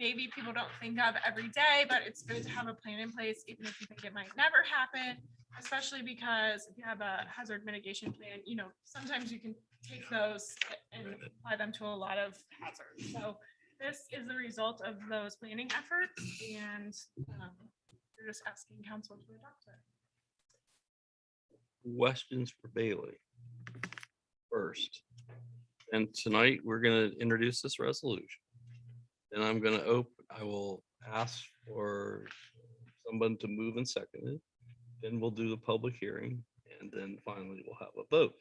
maybe people don't think of every day, but it's good to have a plan in place, even if you think it might never happen, especially because if you have a hazard mitigation plan, you know, sometimes you can take those and apply them to a lot of hazards. So this is the result of those planning efforts, and we're just asking council to adopt it. Questions for Bailey first. And tonight, we're gonna introduce this resolution. Then I will ask for someone to move and second it. Then we'll do the public hearing, and then finally we'll have a vote.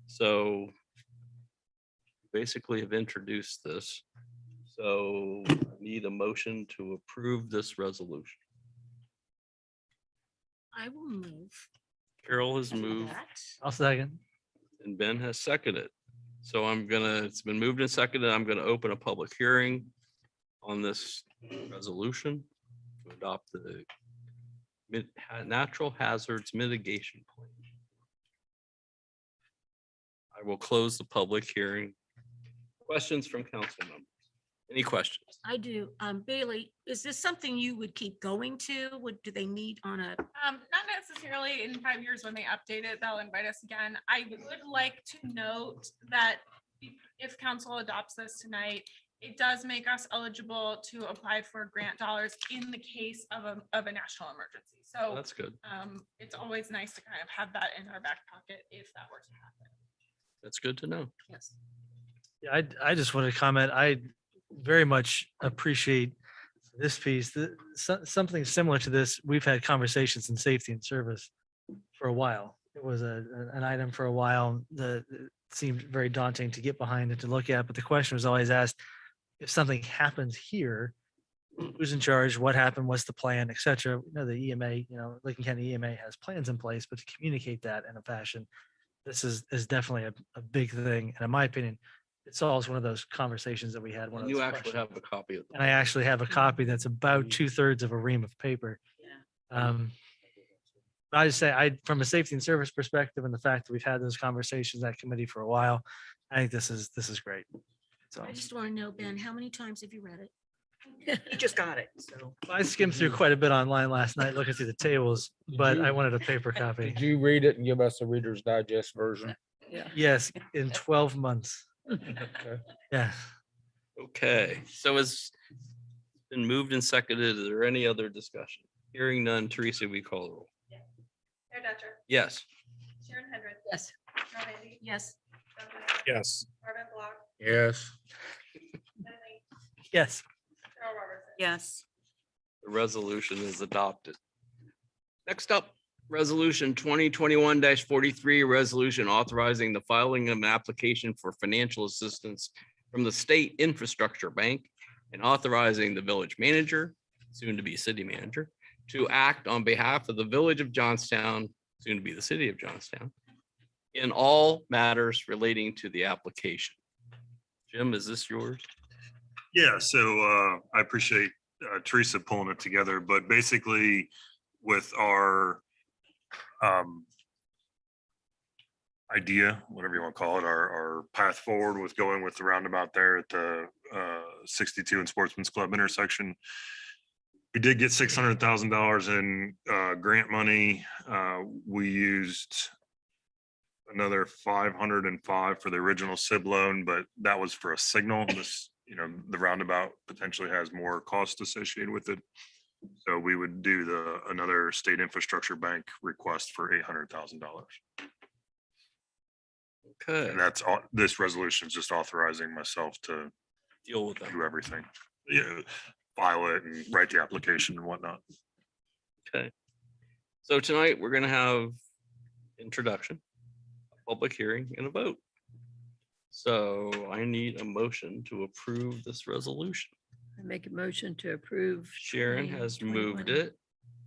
So basically have introduced this. So I need a motion to approve this resolution. I will move. Carol has moved that. I'll second. and Ben has seconded. So it's been moved and seconded. I'm gonna open a public hearing on this resolution to adopt the natural hazards mitigation plan. I will close the public hearing. Questions from council members? Any questions? I do. Bailey, is this something you would keep going to? Do they meet on a? Not necessarily in 5 years when they update it, they'll invite us again. I would like to note that if council adopts this tonight, it does make us eligible to apply for grant dollars in the case of a national emergency. So That's good. it's always nice to kind of have that in our back pocket if that were to happen. That's good to know. Yes. Yeah, I just want to comment. I very much appreciate this piece. Something similar to this, we've had conversations in safety and service for a while. It was an item for a while that seemed very daunting to get behind and to look at, but the question was always asked, if something happens here, who's in charge, what happened, what's the plan, et cetera. You know, the EMA, Licking County EMA has plans in place, but to communicate that in a fashion, this is definitely a big thing. And in my opinion, it solves one of those conversations that we had. And you actually have a copy of And I actually have a copy that's about 2/3 of a ream of paper. I just say, from a safety and service perspective, and the fact that we've had those conversations at committee for a while, I think this is great. So I just want to know, Ben, how many times have you read it? You just got it, so. I skimmed through quite a bit online last night, looking through the tables, but I wanted a paper copy. Did you read it and give us a Reader's Digest version? Yes, in 12 months. Yeah. Okay, so it's been moved and seconded. Is there any other discussion? Hearing none, Teresa, we call the roll. Mayor Dutcher, Yes. Sharon Hendrick, Yes. John Eady, Yes. Yes. Marvin Block, Yes. Ben Lee, Yes. Carol Robertson. Yes. The resolution is adopted. Next up, resolution 2021-43, resolution authorizing the filing of an application for financial assistance from the State Infrastructure Bank and authorizing the village manager, soon to be city manager, to act on behalf of the village of Johnstown, soon to be the city of Johnstown, in all matters relating to the application. Jim, is this yours? Yeah, so I appreciate Teresa pulling it together, but basically with our idea, whatever you want to call it, our path forward with going with the roundabout there at the 62 and Sportsman's Club intersection. We did get $600,000 in grant money. We used another 505 for the original SIB loan, but that was for a signal. This, the roundabout potentially has more cost associated with it. So we would do another state infrastructure bank request for $800,000. Okay, And that's all, this resolution is just authorizing myself to deal with that. do everything. Yeah, file it and write the application and whatnot. Okay. So tonight, we're gonna have introduction, public hearing, and a vote. So I need a motion to approve this resolution. I make a motion to approve. Sharon has moved 2021. it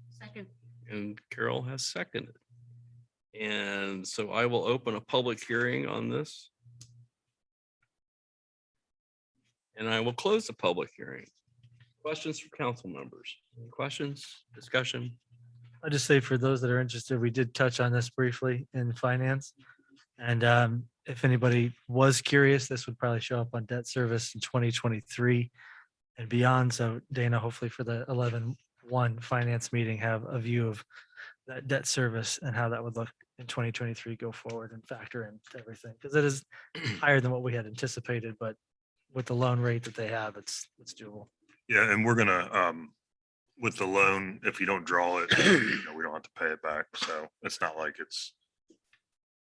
Second. and Carol has seconded. And so I will open a public hearing on this. And I will close the public hearing. Questions from council members? Any questions, discussion? I'll just say for those that are interested, we did touch on this briefly in finance. And if anybody was curious, this would probably show up on debt service in 2023 and beyond. So Dana, hopefully for the 11/1 finance meeting, have a view of that debt service and how that would look in 2023 go forward and factor into everything. Because it is higher than what we had anticipated, but with the loan rate that they have, it's doable. Yeah, and we're gonna, with the loan, if you don't draw it, we don't have to pay it back. So it's not like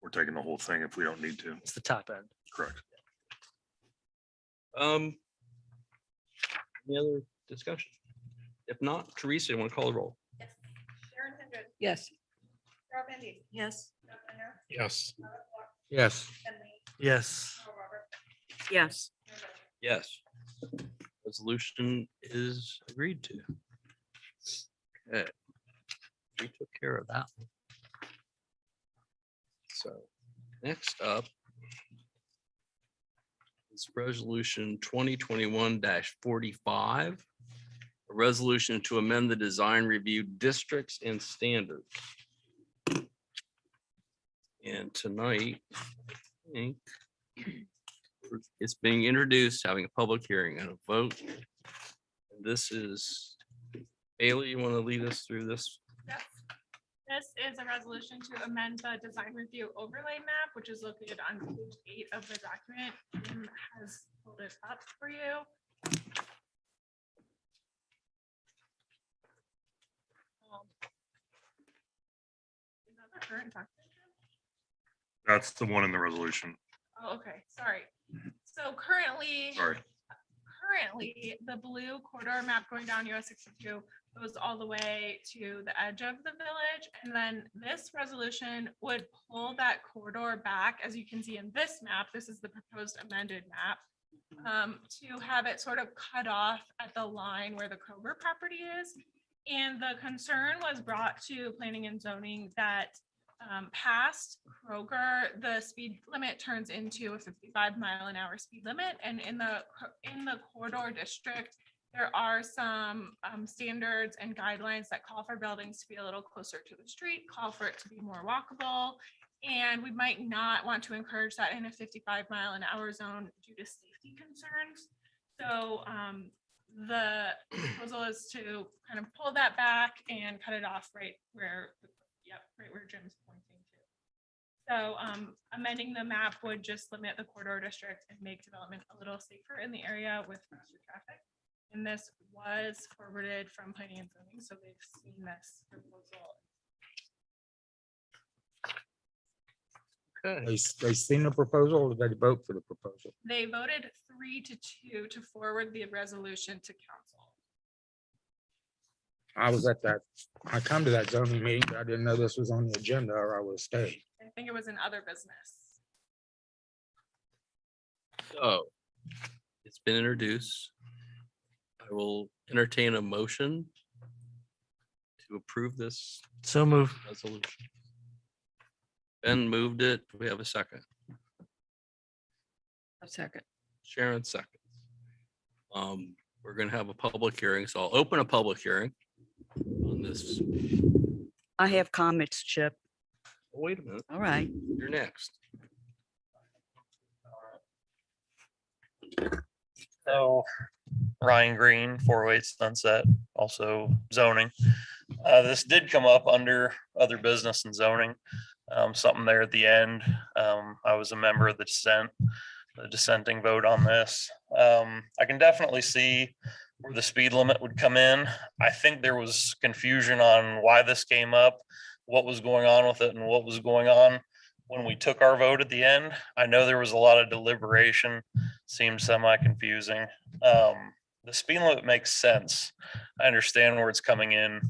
we're taking the whole thing if we don't need to. It's the top end. Correct. Any other discussion? If not, Teresa, you want to call the roll? Sharon Hendren, Yes. Carol Bendy, Yes. Jeff Binder, Yes. Robert Clark, Yes. Ken Lee, Yes. Earl Robert, Yes. Mayor Gurke. Yes. Resolution is agreed to. Okay. We took care of that. one. So next up is resolution 2021-45. A resolution to amend the design review districts and standards. And tonight, I think it's being introduced, having a public hearing and a vote. And this is, Bailey, you want to lead us through this? Yes. This is a resolution to amend the design review overlay map, which is located on page 8 of the document. Jim has pulled it up for you. Is that the current document, Jim? That's the one in the resolution. Oh, okay, sorry. So currently. Sorry. Currently, the blue corridor map going down US 62 goes all the way to the edge of the village. And then this resolution would pull that corridor back, as you can see in this map. This is the proposed amended map. To have it sort of cut off at the line where the Kroger property is. And the concern was brought to planning and zoning that past Kroger, the speed limit turns into a 55-mile-an-hour speed limit. And in the corridor district, there are some standards and guidelines that call for buildings to be a little closer to the street, call for it to be more walkable. And we might not want to encourage that in a 55-mile-an-hour zone due to safety concerns. So the proposal is to kind of pull that back and cut it off right where Jim's pointing to. So amending the map would just limit the corridor district and make development a little safer in the area with faster traffic. And this was forwarded from planning and zoning, so they've seen this proposal. Okay. They seen the proposal or did they vote for the proposal? They voted 3-2 to forward the resolution to council. I was at that, I come to that zoning meeting, but I didn't know this was on the agenda or I would have stayed. I think it was in other business. So it's been introduced. I will entertain a motion to approve this So move. resolution. Ben moved it. Do we have a second? A second. Sharon seconds. We're gonna have a public hearing, so I'll open a public hearing on this. I have comments, Chip. Oh, wait a minute, All right. you're next. So Ryan Green, 408 Sunset, also zoning. This did come up under other business and zoning. Something there at the end. I was a member of the dissenting vote on this. I can definitely see where the speed limit would come in. I think there was confusion on why this came up, what was going on with it, and what was going on when we took our vote at the end. I know there was a lot of deliberation, seemed semi-confusing. The speed limit makes sense. I understand where it's coming in,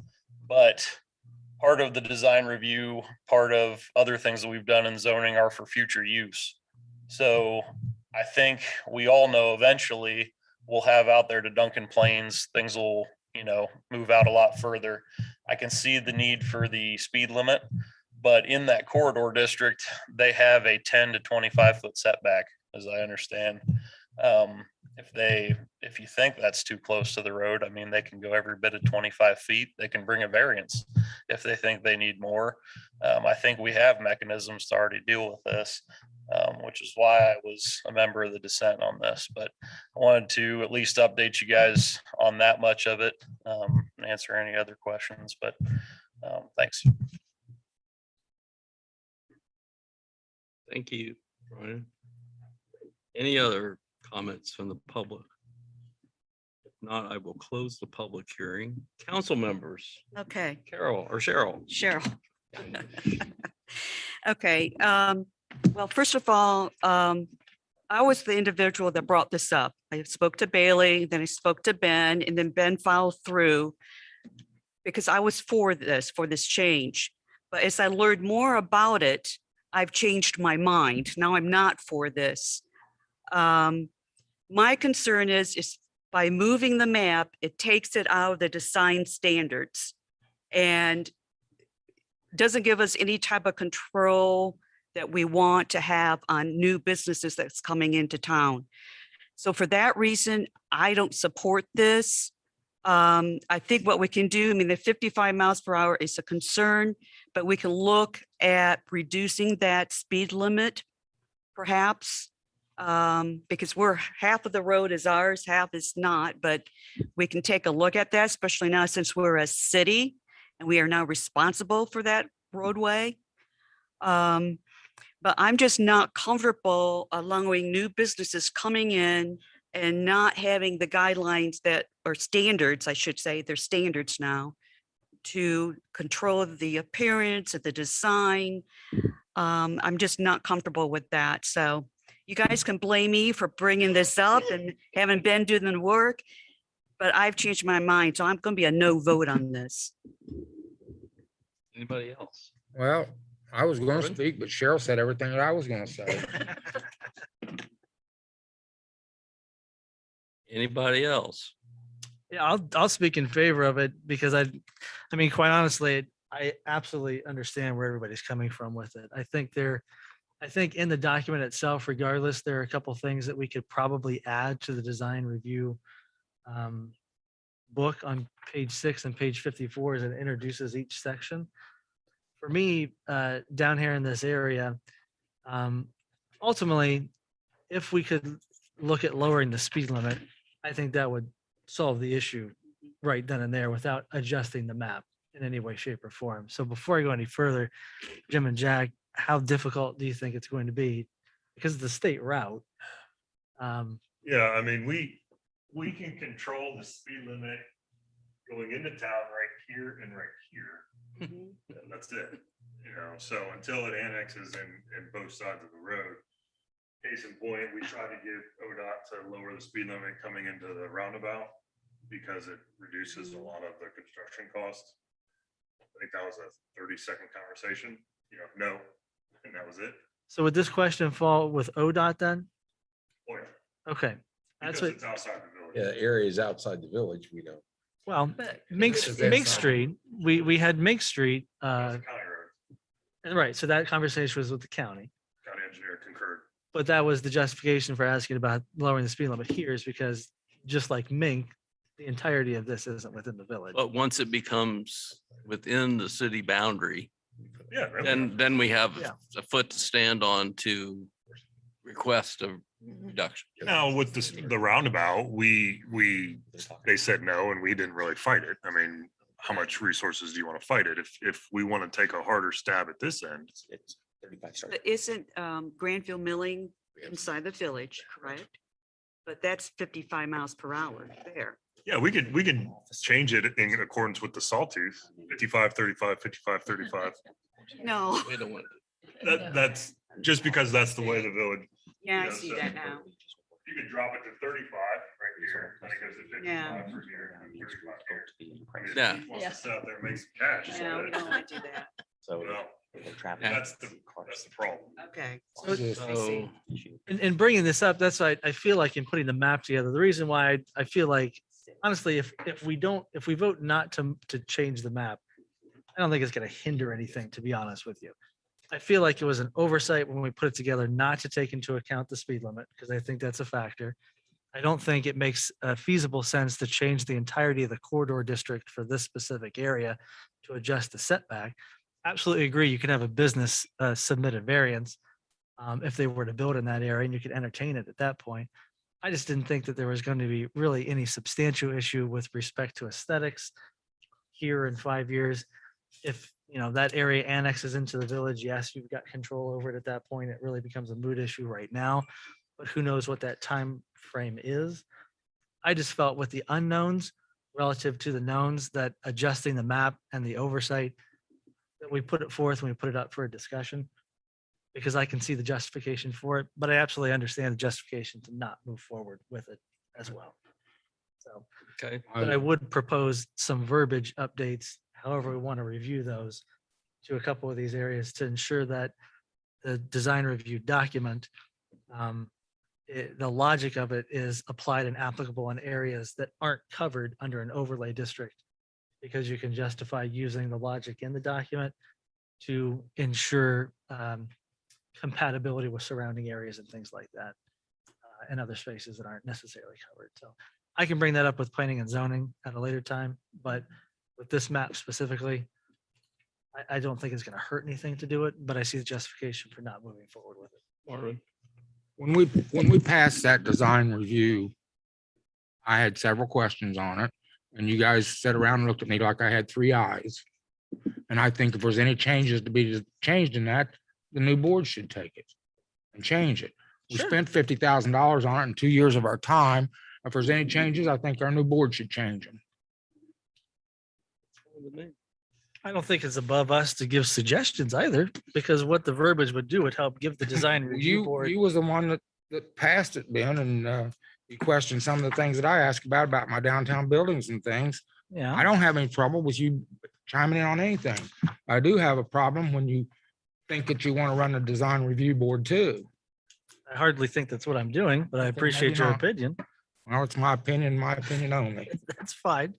but part of the design review, part of other things that we've done in zoning are for future use. So I think we all know eventually we'll have out there to Duncan Plains, things will, move out a lot further. I can see the need for the speed limit, but in that corridor district, they have a 10 to 25 foot setback, as I understand. If you think that's too close to the road, I mean, they can go every bit of 25 feet. They can bring a variance if they think they need more. I think we have mechanisms to already deal with this, which is why I was a member of the dissent on this. But I wanted to at least update you guys on that much of it, and answer any other questions. But thanks. Thank you, Brian. Any other comments from the public? If not, I will close the public hearing. Council members, Okay, Carol or Cheryl. Cheryl. Okay, well, first of all, I was the individual that brought this up. I spoke to Bailey, then I spoke to Ben, and then Ben followed through because I was for this change. But as I learned more about it, I've changed my mind. Now I'm not for this. My concern is by moving the map, it takes it out of the design standards and doesn't give us any type of control that we want to have on new businesses that's coming into town. So for that reason, I don't support this. I think what we can do, I mean, the 55 miles per hour is a concern, but we can look at reducing that speed limit, perhaps, because half of the road is ours, half is not, but we can take a look at that, especially now since we're a city and we are now responsible for that roadway. But I'm just not comfortable allowing new businesses coming in and not having the guidelines or standards, I should say, they're standards now, to control the appearance of the design. I'm just not comfortable with that. So you guys can blame me for bringing this up and having been doing the work, but I've changed my mind. So I'm going to be a no vote on this. Anybody else? Well, I was going to Kevin? speak, but Cheryl said everything that I was going to say. Anybody else? Yeah, I'll speak in favor of it because I mean, quite honestly, I absolutely understand where everybody's coming from with it. I think in the document itself, regardless, there are a couple things that we could probably add to the design review book on page 6 and page 54 as it introduces each section. For me, down here in this area, ultimately, if we could look at lowering the speed limit, I think that would solve the issue right then and there without adjusting the map in any way, shape, or form. So before I go any further, Jim and Jack, how difficult do you think it's going to be? Because it's the state route. Yeah, I mean, we can control the speed limit going into town right here and right here. And that's it, so until it annexes in both sides of the road. Case in point, we tried to get ODOT to lower the speed limit coming into the roundabout because it reduces a lot of the construction costs. I think that was a 30-second conversation, no, and that was it. So would this question fall with ODOT then? Oh, yeah, Okay, that's because what, it's outside the village. Yeah, areas outside the village, we know. well, Mink This is Street, we had Mink Street, It's a county road. right, so that conversation was with the county. County engineer concurred. But that was the justification for asking about lowering the speed limit here is because just like Mink, the entirety of this isn't within the village. But once it becomes within the city boundary, Yeah. then we have Yeah. a foot to stand on to request of reduction. Now with the roundabout, they said no and we didn't really fight it. I mean, how much resources do you want to fight it? If we want to take a harder stab at this end, It's 35 start. But isn't Granville Milling inside the village, correct? But that's 55 miles per hour there. yeah, we could change it in accordance with the sawtooth, 55, 35, 55, 35. No, We don't want That's just because that's the way the village. yeah, I Yeah, see so- that now. You could drop it to 35 right here, and it goes to Yeah. 55 from here, and 35 here. I mean, if Yeah. he wants to sit out there and make some cash. No, we don't want to do that. So No, traffic. That's the problem. Okay. So, In bringing this up, that's why I feel like in putting the map together, the reason why I feel like, honestly, if we vote not to change the map, I don't think it's going to hinder anything, to be honest with you. I feel like it was an oversight when we put it together not to take into account the speed limit, because I think that's a factor. I don't think it makes feasible sense to change the entirety of the corridor district for this specific area to adjust the setback. Absolutely agree. You can have a business submit a variance if they were to build in that area, and you could entertain it at that point. I just didn't think that there was going to be really any substantial issue with respect to aesthetics here in 5 years. If, that area annexes into the village, yes, you've got control over it at that point. It really becomes a moot issue right now, but who knows what that time frame is. I just felt with the unknowns relative to the knowns, that adjusting the map and the oversight, that we put it forth and we put it up for a discussion, because I can see the justification for it, but I absolutely understand the justification to not move forward with it as well. So, okay, but I would propose some verbiage updates, however we want to review those, to a couple of these areas to ensure that the design review document, the logic of it is applied and applicable in areas that aren't covered under an overlay district, because you can justify using the logic in the document to ensure compatibility with surrounding areas and things like that, and other spaces that aren't necessarily covered. So I can bring that up with planning and zoning at a later time, but with this map specifically, I don't think it's going to hurt anything to do it, but I see the justification for not moving forward with it. Marvin. When we passed that design review, I had several questions on it, and you guys sat around and looked at me like I had three eyes. And I think if there's any changes to be changed in that, the new board should take it and change it. We Sure. spent $50,000 on it in 2 years of our time. If there's any changes, I think our new board should change them. I don't think it's above us to give suggestions either, because what the verbiage would do would help give the design review board. You was the one that passed it, Ben, and you questioned some of the things that I asked about my downtown buildings and things. I Yeah, don't have any trouble with you chiming in on anything. I do have a problem when you think that you want to run a design review board too. I hardly think that's what I'm doing, but I Okay, maybe appreciate your not. opinion. Well, it's my opinion only. That's fine.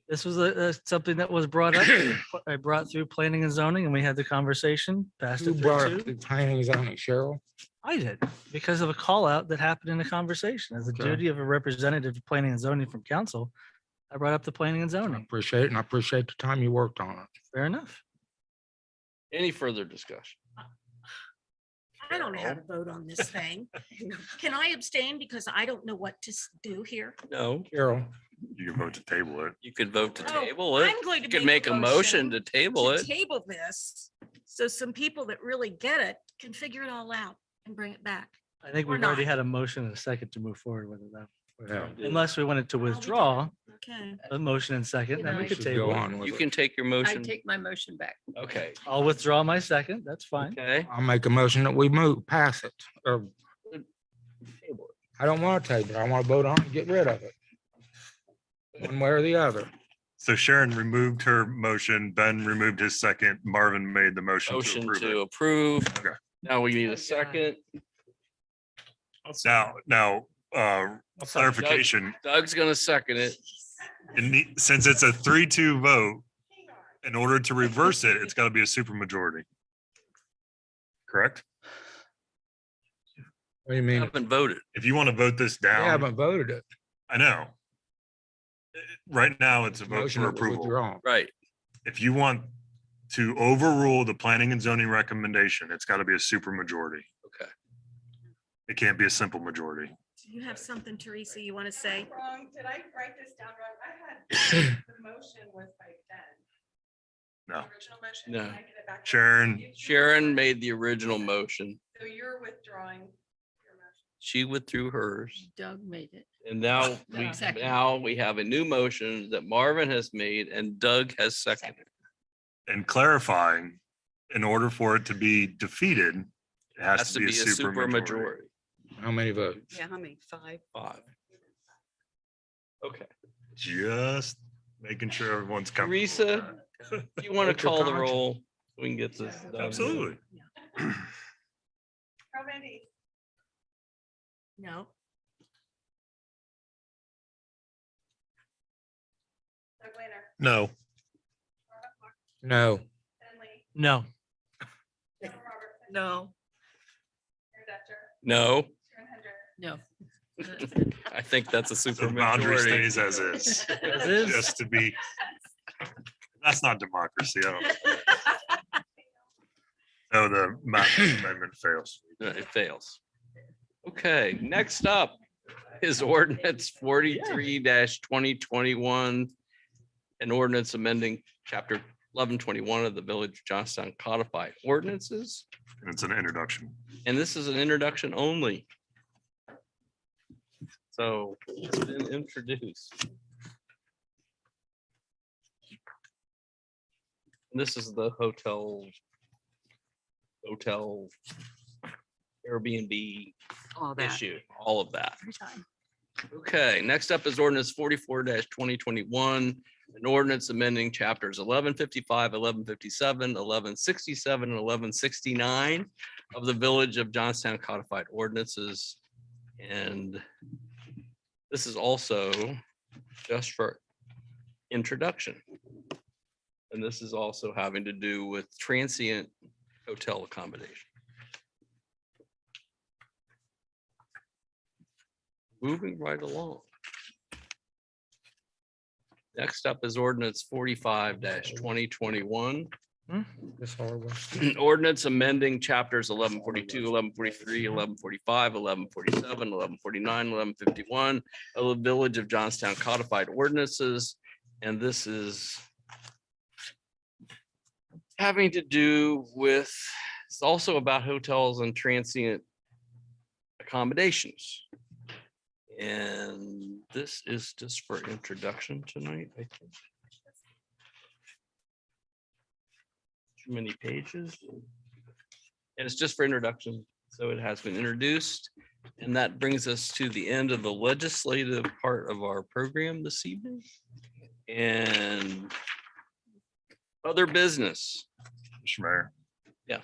This was something that was brought up. I brought through planning and zoning, and we had the conversation, passed Who it brought through up too. the planning and zoning, Cheryl? I did, because of a call out that happened in the conversation. As a Okay. duty of a representative of planning and zoning from council, I brought up the planning and I zoning. appreciate it, and I appreciate the time you worked on it. Fair enough. Any further discussion? I don't know how to vote on this thing. Can I abstain because I don't know what to do here? No, Carol, You can vote to table it. you could vote to Oh, table it. I'm going to You could make a motion to table to it. table this, so some people that really get it can figure it all out and bring it back. I think Or we've already not. had a motion and a second to move forward with it though. yeah, Unless we wanted to Well, we withdraw Okay. a motion and second, then we I could should table go it. on with You it. can take your I motion. take my motion back. Okay, I'll withdraw my second. That's fine. okay. I'll make a motion that we pass it. Or I don't want to table it. I want to vote on it and get rid of it. One way or the other. So Sharon removed her motion, Ben removed his second, Marvin made the motion to Motion approve to it. approve. Okay. Now we need a second. Now, clarification, Doug's gonna second it. since it's a 3-2 vote, in order to reverse it, it's got to be a supermajority. Correct? What do you We mean? haven't voted. If you want to vote this I down, haven't voted it. I know. Right now, it's a vote Motion for that was approval. withdrawn. Right. If you want to overrule the planning and zoning recommendation, it's got to be a supermajority. Okay. It can't be a simple majority. Do you have something, Teresa, you want to say? Wrong. Did I write this down wrong? I had the motion was by Ben. No. The original motion. No. Can I get it back? Sharon. Sharon made the original motion. So you're withdrawing your motion. She withdrew hers. Doug made it. And now Doug seconded. now we have a new motion that Marvin has made and Doug has seconded. And clarifying, in order for it to be defeated, it has to be a super majority. How many votes? Yeah, how many? 5? 5. Okay. Just making sure everyone's comfortable. Teresa, if you want to Vote your call the conscience. roll, we can get this done. Absolutely. Romandy, No. Doug Laner, No. Robert Clark, No. Ben Lee, No. Carol Robertson, No. Aaron Dutcher, No, Sharon Hendrick, No. I think that's a So super the boundary majority. stays as is. As is. Just to be, that's not democracy. I don't. No, the amendment fails. It fails. Okay, next up is ordinance 43-2021. An ordinance amending chapter 1121 of the Village of Johnstown Codified Ordinances. And it's an introduction. And this is an introduction only. So it's been introduced. This is the hotel Airbnb All that. issue, all of that. Okay, next up is ordinance 44-2021. An ordinance amending chapters 1155, 1157, 1167, and 1169 of the Village of Johnstown Codified Ordinances. And this is also just for introduction. And this is also having to do with transient hotel accommodation. Moving right along. Next up is ordinance 45-2021. This horrible. Ordinance amending chapters 1142, 1143, 1145, 1147, 1149, 1151 of the Village of Johnstown Codified Ordinances. And this is having to do with, it's also about hotels and transient accommodations. And this is just for introduction tonight, I think. Too many pages. And it's just for introduction, so it has been introduced. And that brings us to the end of the legislative part of our program this evening. And other business. Mr. Mayor. Yeah.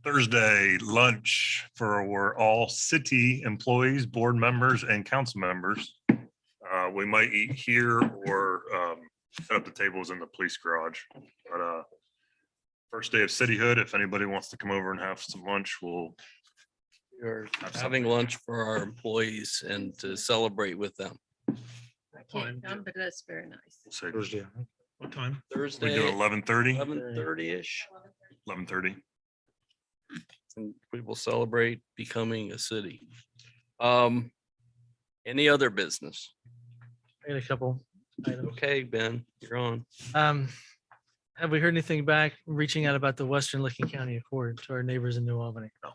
Thursday lunch for all city employees, board members, and council members. We might eat here or set up the tables in the police garage. But first day of cityhood, if anybody wants to come over and have some lunch, we'll. We're Have having something. lunch for our employees and to celebrate with them. I can't come, but that's very nice. we'll say Thursday. what time? We Thursday, do 11:30, 11:30-ish. 11:30. And we will celebrate becoming a city. Any other business? I got a couple items. Okay, Ben, you're on. Have we heard anything back, reaching out about the Western Licking County Accord to our neighbors in New Albany? No.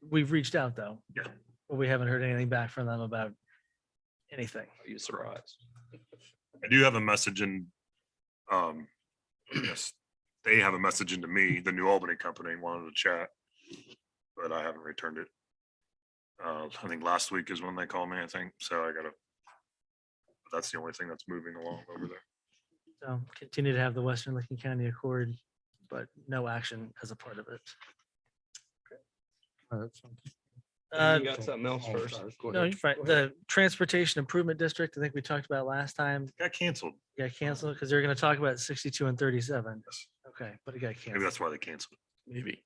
We've reached out though. Yeah. But we haven't heard anything back from them about anything. Are you surprised? I do have a message in, yes, they have a message into me, the New Albany company wanted to chat, but I haven't returned it. I think last week is when they called me, I think, so I gotta, that's the only thing that's moving along over there. So continue to have the Western Licking County Accord, but no action as a part of it. You got something else first? No, you're fine. The Transportation Improvement District, I think we talked about last time, Got canceled. got canceled because they're going to talk about 62 and 37. Yes. Okay, but it got Maybe canceled. that's why they canceled. Maybe.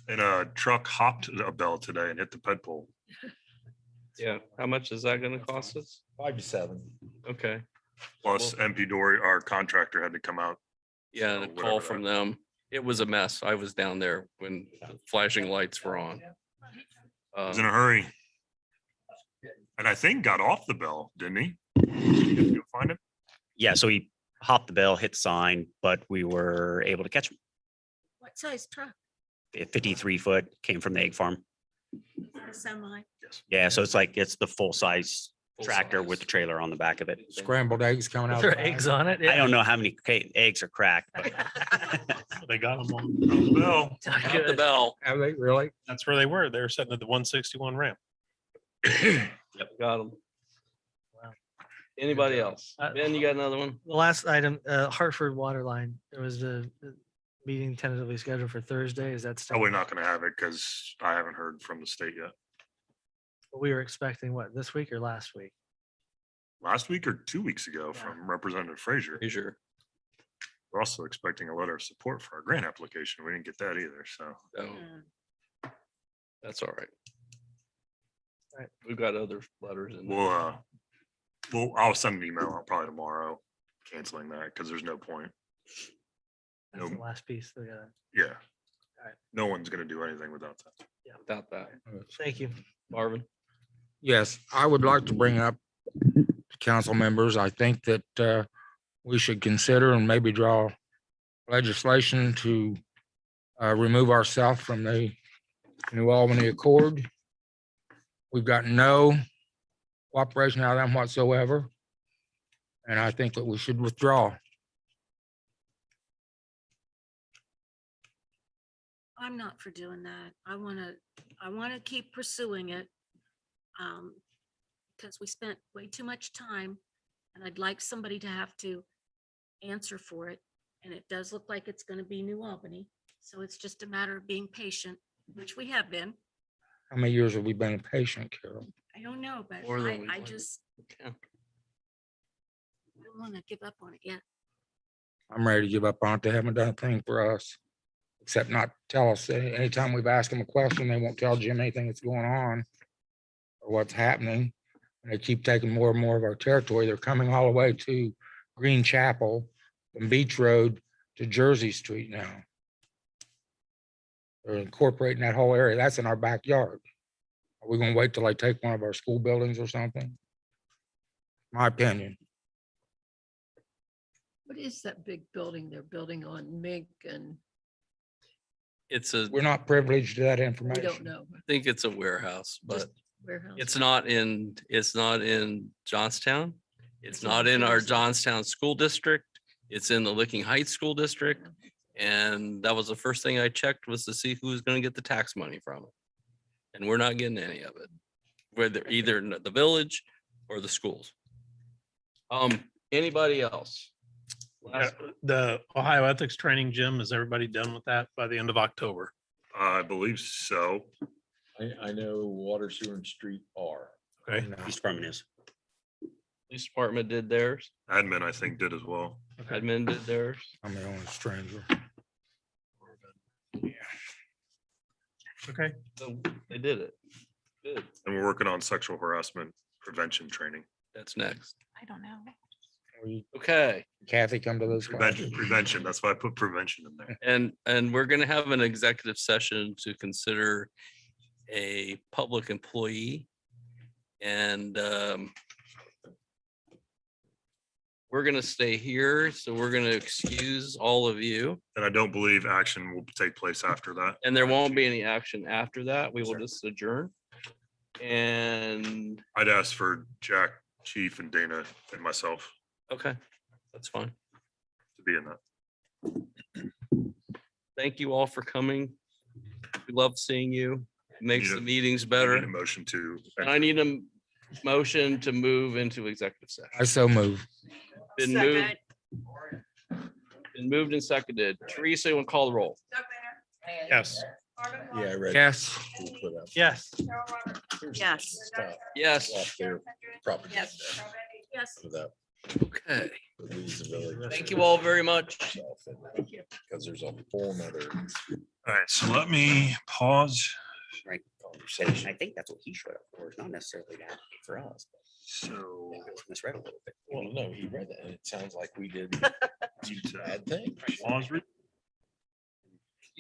And a truck hopped a bell today and hit the ped pole. Yeah. How much is that gonna cost us? 5 to 7. Okay. Plus MP Dory, our contractor, had to come out. Yeah, So and a call whatever from them. It was a mess. I was down there when the flashing lights were on. He's in a hurry. And I think got off the bell, didn't he? Did you find him? Yeah, so he hopped the bell, hit sign, but we were able to catch him. What size truck? A 53-foot, came from the egg farm. A semi? Yeah, so it's the full size Full tractor size. with the trailer on the back of it. Scrambled eggs coming out. There are the bag. eggs on it. I don't know how many eggs are cracked, but They got them on the bell. Got the bell. Have they really? That's where they were. They were sitting at the 161 ramp. Got them. Wow. Anybody else? Uh, Ben, you got another one? The last item, Hartford water line. There was the meeting tentatively scheduled for Thursday. Is that still? Probably not gonna have it because I haven't heard from the state yet. We were expecting what, this week or last week? Last week or 2 weeks ago Yeah. from Representative Frazier. Frazier. We're also expecting a letter of support for our grant application. We didn't get that either, so. Oh, that's all right. All right, we've got other letters in. there. I'll send an email out probably tomorrow canceling that because there's no point. That's the Nope. last piece. They got. Yeah. Alright. No one's gonna do anything without that. Without that, Thank you. Marvin. Yes, I would like to bring up to council members, I think that we should consider and maybe draw legislation to remove ourselves from the New Albany Accord. We've got no cooperation out of them whatsoever. And I think that we should withdraw. I'm not for doing that. I want to keep pursuing it. Because we spent way too much time and I'd like somebody to have to answer for it. And it does look like it's going to be New Albany. So it's just a matter of being patient, which we have been. How many years have we been patient, Carol? I don't know, but More than we'd I like. just Yeah. don't want to give up on it yet. I'm ready to give up on it. They haven't done a thing for us. Except not tell us, anytime we've asked them a question, they won't tell Jim anything that's going on. Or what's happening. And they keep taking more and more of our territory. They're coming all the way to Green Chapel from Beach Road to Jersey Street now. They're incorporating that whole area. That's in our backyard. Are we gonna wait till they take one of our school buildings or something? My opinion. What is that big building they're building on Mink and It's a, We're not privileged to that we information. don't know. I think it's a warehouse, but Just warehouse. it's not in Johnstown. It's It's in not in our Jersey. Johnstown School District. It's in the Licking Heights School District. And that was the first thing I checked was to see who was gonna get the tax money from it. And we're not getting any of it. Whether either in the village or the schools. Anybody else? Last- The Ohio Ethics Training Gym, is everybody done with that by the end of October? I believe so. I know water, sewer and street are. Okay. No. East Department is. Police Department did theirs. Admin, I think, did as well. Admin did theirs. I'm the only stranger. Okay. So they did it. Good. And we're working on sexual harassment prevention training. That's next. I don't know. Okay. Kathy, come to those classes. Prevention, that's why I put prevention in there. And we're gonna have an executive session to consider a public employee. And we're gonna stay here, so we're gonna excuse all of you. And I don't believe action will take place after that. And there won't be any action after that. We will just adjourn. And, I'd ask for Jack, Chief and Dana and myself okay, that's fine. to be in that. Thank you all for coming. We love seeing you. Makes Need the a- meetings I need better. a motion to. And I need a motion to move into executive session. I so move. Been moved. Been moved and seconded. Teresa, you want to call the roll? Yes. Yeah, I read. Yes. Yes. Yes. Yes. Off their propaganda Yes. without Okay. losing really. Thank you all very much. Because there's a whole nother All right, so let me pause. Right. Conversation. I think that's what he showed up for. It's not necessarily that for us. but So. maybe it was misread a little bit. Well, no, he read that and it sounds like we did you to- bad thing. Pause.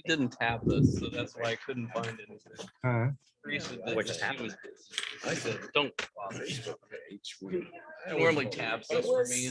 She didn't tab this, so that's why I couldn't find anything. Teresa did, What just but she happened? was busy. I said, don't bother. Normally tabs this for me.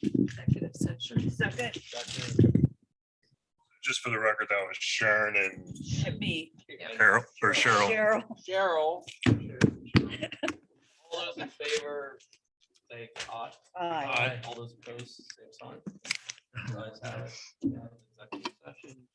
Executive session. Second. Just for the record, that was Sharon and Should be. Carol or Cheryl. Cheryl. All those in favor, say aye. Aye. All those opposed, same sign. You guys have it. We have an executive session.